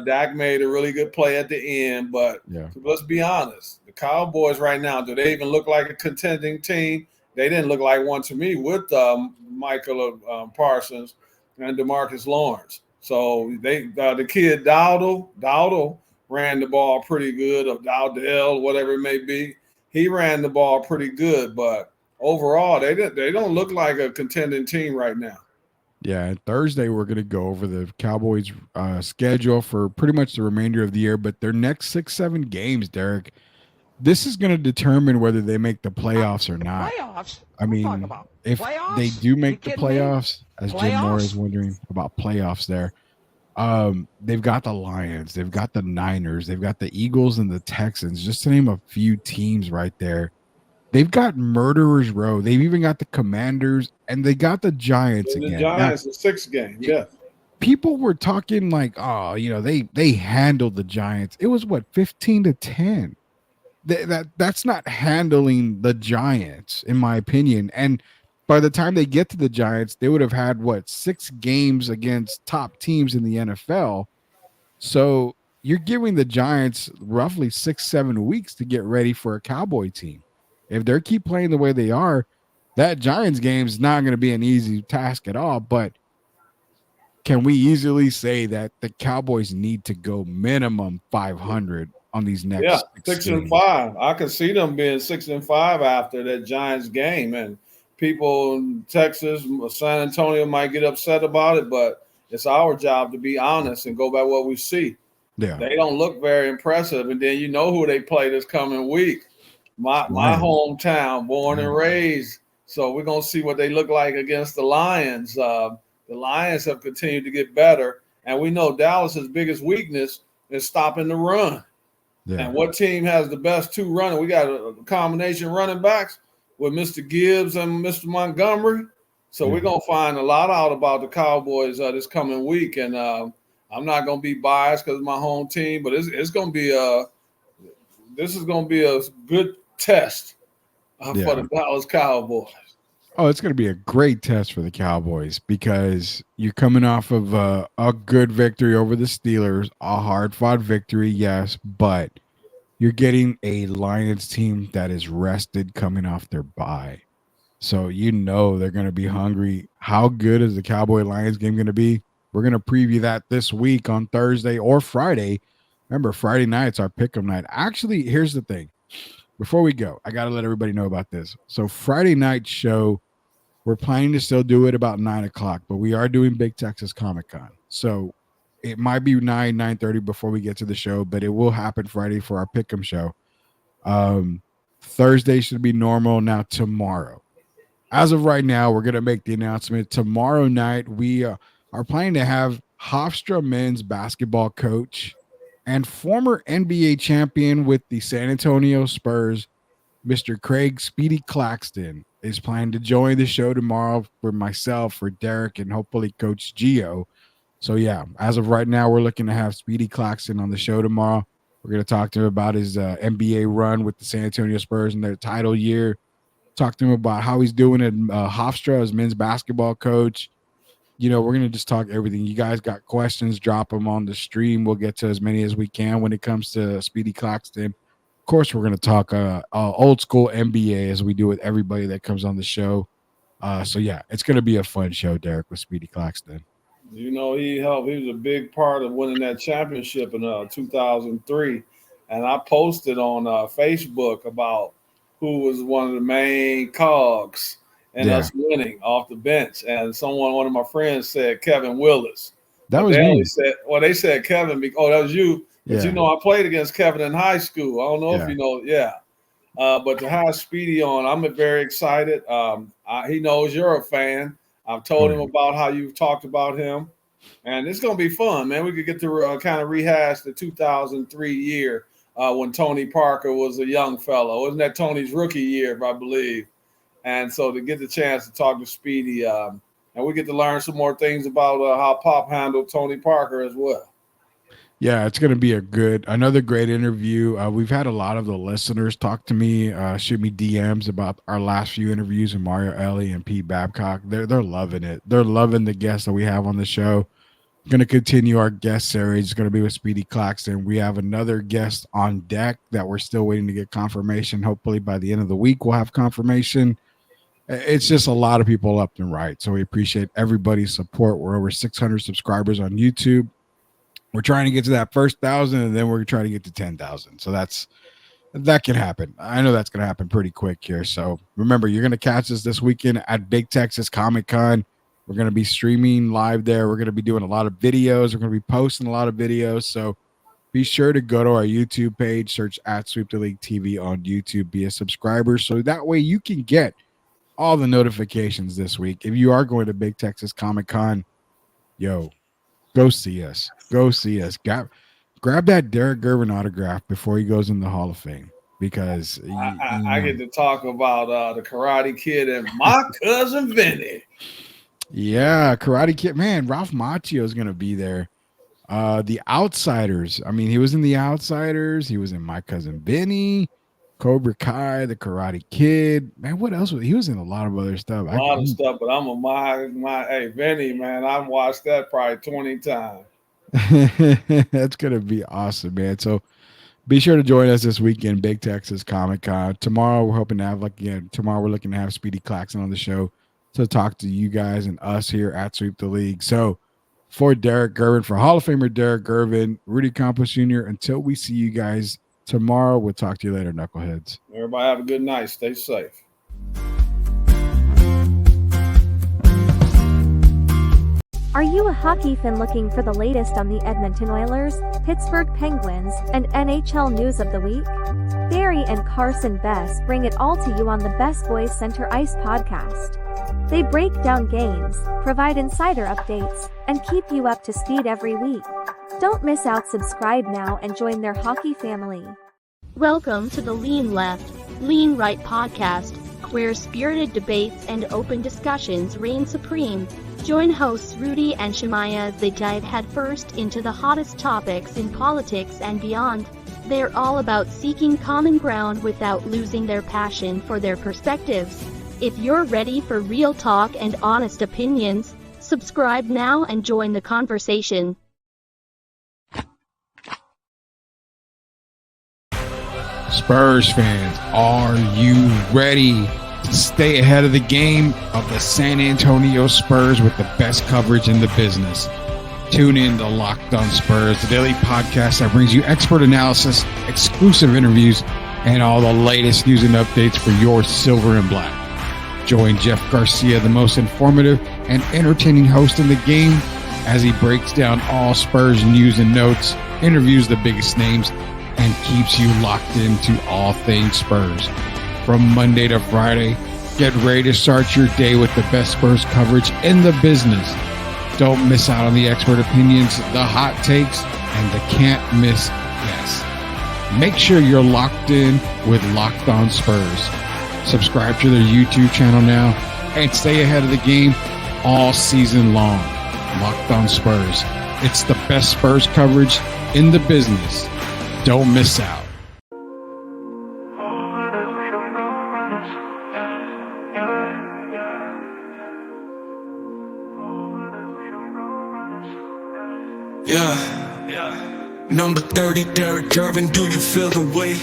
Dak made a really good play at the end. But let's be honest, the Cowboys right now, do they even look like a contending team? They didn't look like one to me with Michael Parsons and DeMarcus Lawrence. So the kid Dowdle ran the ball pretty good, or Dowdell, whatever it may be. He ran the ball pretty good, but overall, they don't look like a contending team right now. Yeah, and Thursday we're going to go over the Cowboys' schedule for pretty much the remainder of the year, but their next 6-7 games, Derek, this is going to determine whether they make the playoffs or not. Playoffs? I mean, if playoffs? they do make the kidding me? playoffs, as Jim Moore is wondering about playoffs there, they've got the Lions, they've got the Niners, they've got the Eagles and the Texans, just to name a few teams right there. They've got Murderers Row. They've even got the Commanders, and they got the Giants again. The Giants, the 6th game, yeah. People were talking like, they handled the Giants. It was 15-10. That's not handling the Giants, in my opinion. And by the time they get to the Giants, they would have had 6 games against top teams in the NFL. So you're giving the Giants roughly 6-7 weeks to get ready for a Cowboy team. If they keep playing the way they are, that Giants game is not going to be an easy task at all. But can we easily say that the Cowboys need to go minimum 500 on these next 6-5? I could see them being 6-5 after that Giants game. And people in Texas, San Antonio might get upset about it, but it's our job to be honest and go by what we see. Yeah. They don't look very impressive. And then you know who they play this coming week. My hometown, born and raised. So we're going to see what they look like against the Lions. The Lions have continued to get better. And we know Dallas's biggest weakness is stopping the run. Yeah. And what team has the best 2 running? We got a combination running backs with Mr. Gibbs and Mr. Montgomery. So we're going to find a lot out about the Cowboys this coming week. And I'm not going to be biased because it's my home team, but it's going to be this is going to be a good test for the Dallas Cowboys. Oh, it's going to be a great test for the Cowboys because you're coming off of a good victory over the Steelers, a hard-fought victory, yes, but you're getting a Lions team that is rested coming off their bye. So they're going to be hungry. How good is the Cowboy-Lions game going to be? We're going to preview that this week on Thursday or Friday. Remember, Friday night's our pick'em night. Actually, here's the thing. Before we go, I got to let everybody know about this. So Friday night show, we're planning to still do it about 9 o'clock, but we are doing Big Texas Comic-Con. So it might be 9:30 before we get to the show, but it will happen Friday for our pick'em show. Thursday should be normal. Now tomorrow, as of right now, we're going to make the announcement. Tomorrow night, we are planning to have Hofstra men's basketball coach and former NBA champion with the San Antonio Spurs, Mr. Craig Speedy Claxton, is planning to join the show tomorrow for myself, for Derek, and hopefully Coach Gio. So, as of right now, we're looking to have Speedy Claxton on the show tomorrow. We're going to talk to him about his NBA run with the San Antonio Spurs in their title year. Talk to him about how he's doing at Hofstra as men's basketball coach. We're going to just talk everything. You guys got questions, drop them on the stream. We'll get to as many as we can when it comes to Speedy Claxton. Of course, we're going to talk old school NBA as we do with everybody that comes on the show. So yeah, it's going to be a fun show, Derek, with Speedy Claxton. You know, he helped. He was a big part of winning that championship in 2003. And I posted on Facebook about who was one of the main cogs in us winning off the bench. And one of my friends said Kevin Willis. That was they me. only said, well, they said Kevin. Oh, that was you. But you know, I played against Kevin in high school. I don't know if you know. Yeah. But to have Speedy on, I'm very excited. He knows you're a fan. I've told him about how you've talked about him. And it's going to be fun, man. We could get to kind of rehash the 2003 year when Tony Parker was a young fellow. Wasn't that Tony's rookie year, I believe? And so to get the chance to talk to Speedy, and we get to learn some more things about how Pop handled Tony Parker as well. Yeah, it's going to be another great interview. We've had a lot of the listeners talk to me, shoot me DMs about our last few interviews with Mario Ellie and Pete Babcock. They're loving it. They're loving the guests that we have on the show. Going to continue our guest series. It's going to be with Speedy Claxton. We have another guest on deck that we're still waiting to get confirmation. Hopefully by the end of the week, we'll have confirmation. It's just a lot of people left and right. So we appreciate everybody's support. We're over 600 subscribers on YouTube. We're trying to get to that first 1,000, and then we're trying to get to 10,000. So that can happen. I know that's going to happen pretty quick here. So remember, you're going to catch us this weekend at Big Texas Comic Con. We're going to be streaming live there. We're going to be doing a lot of videos. We're going to be posting a lot of videos. So be sure to go to our YouTube page, search at Sweep the League TV on YouTube, be a subscriber. So that way you can get all the notifications this week. If you are going to Big Texas Comic Con, go see us. Go see us. Grab that Derek Gervin autograph before he goes in the Hall of Fame, because I get to talk about the Karate Kid and my cousin Vinny. Yeah, Karate Kid. Man, Ralph Macchio is going to be there. The Outsiders. I mean, he was in The Outsiders. He was in My Cousin Vinny, Cobra Kai, The Karate Kid. Man, what else? He was in a lot of other stuff. A lot of stuff, but I'm hey, Vinny, man, I've watched that probably 20 times. That's going to be awesome, man. So be sure to join us this weekend, Big Texas Comic Con. Tomorrow, we're hoping to have, tomorrow we're looking to have Speedy Claxton on the show to talk to you guys and us here at Sweep the League. So for Derek Gervin, for Hall of Famer Derek Gervin, Rudy Campos Jr., until we see you guys tomorrow, we'll talk to you later, knuckleheads. Everybody have a good night. Stay safe. Are you a hockey fan looking for the latest on the Edmonton Oilers, Pittsburgh Penguins, and NHL news of the week? Barry and Carson Best bring it all to you on the Best Boys Center Ice podcast. They break down games, provide insider updates, and keep you up to speed every week. Don't miss out. Subscribe now and join their hockey family. Welcome to the Lean Left, Lean Right podcast, where spirited debates and open discussions reign supreme. Join hosts Rudy and Shemaya as they dive headfirst into the hottest topics in politics and beyond. They're all about seeking common ground without losing their passion for their perspectives. If you're ready for real talk and honest opinions, subscribe now and join the conversation. Spurs fans, are you ready to stay ahead of the game of the San Antonio Spurs with the best coverage in the business? Tune in to Locked On Spurs, the daily podcast that brings you expert analysis, exclusive interviews, and all the latest news and updates for your silver and black. Join Jeff Garcia, the most informative and entertaining host in the game, as he breaks down all Spurs news and notes, interviews the biggest names, and keeps you locked into all things Spurs. From Monday to Friday, get ready to start your day with the best Spurs coverage in the business. Don't miss out on the expert opinions, the hot takes, and the can't miss guests. Make sure you're locked in with Locked On Spurs. Subscribe to their YouTube channel now and stay ahead of the game all season long. Locked On Spurs. It's the best Spurs coverage in the business. Don't miss out. Yeah. Number 30, Derek Gervin, do you feel the way?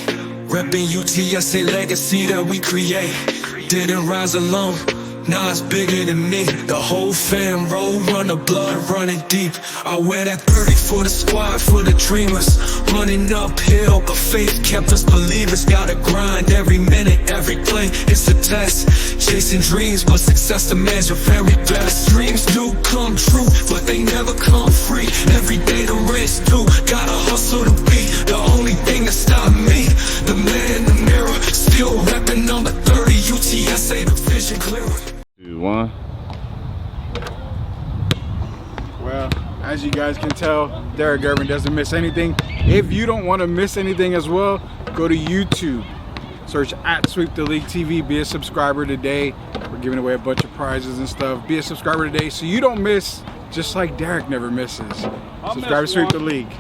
Reppin' UTSA legacy that we create. Didn't rise alone, Nah, it's bigger than me. The whole fam roll, run the blood, running deep. I wear that 30 for the squad, for the dreamers. Running uphill, but faith kept us believers. Gotta grind every minute, every play, it's a test. Chasing dreams, but success demands your very best. Dreams do come true, but they never come free. Every day the race do, gotta hustle to be the only thing that stop me. The man in the mirror, still repping number 30. UTSA, the vision clearer. 2, 1. Well, as you guys can tell, Derek Irvin doesn't miss anything. If you don't want to miss anything as well, go to YouTube. Search at Sweep the League TV. Be a subscriber today. We're giving away a bunch of prizes and stuff. Be a subscriber today so you don't miss, just like Derek never misses. Subscribe to Sweep the League.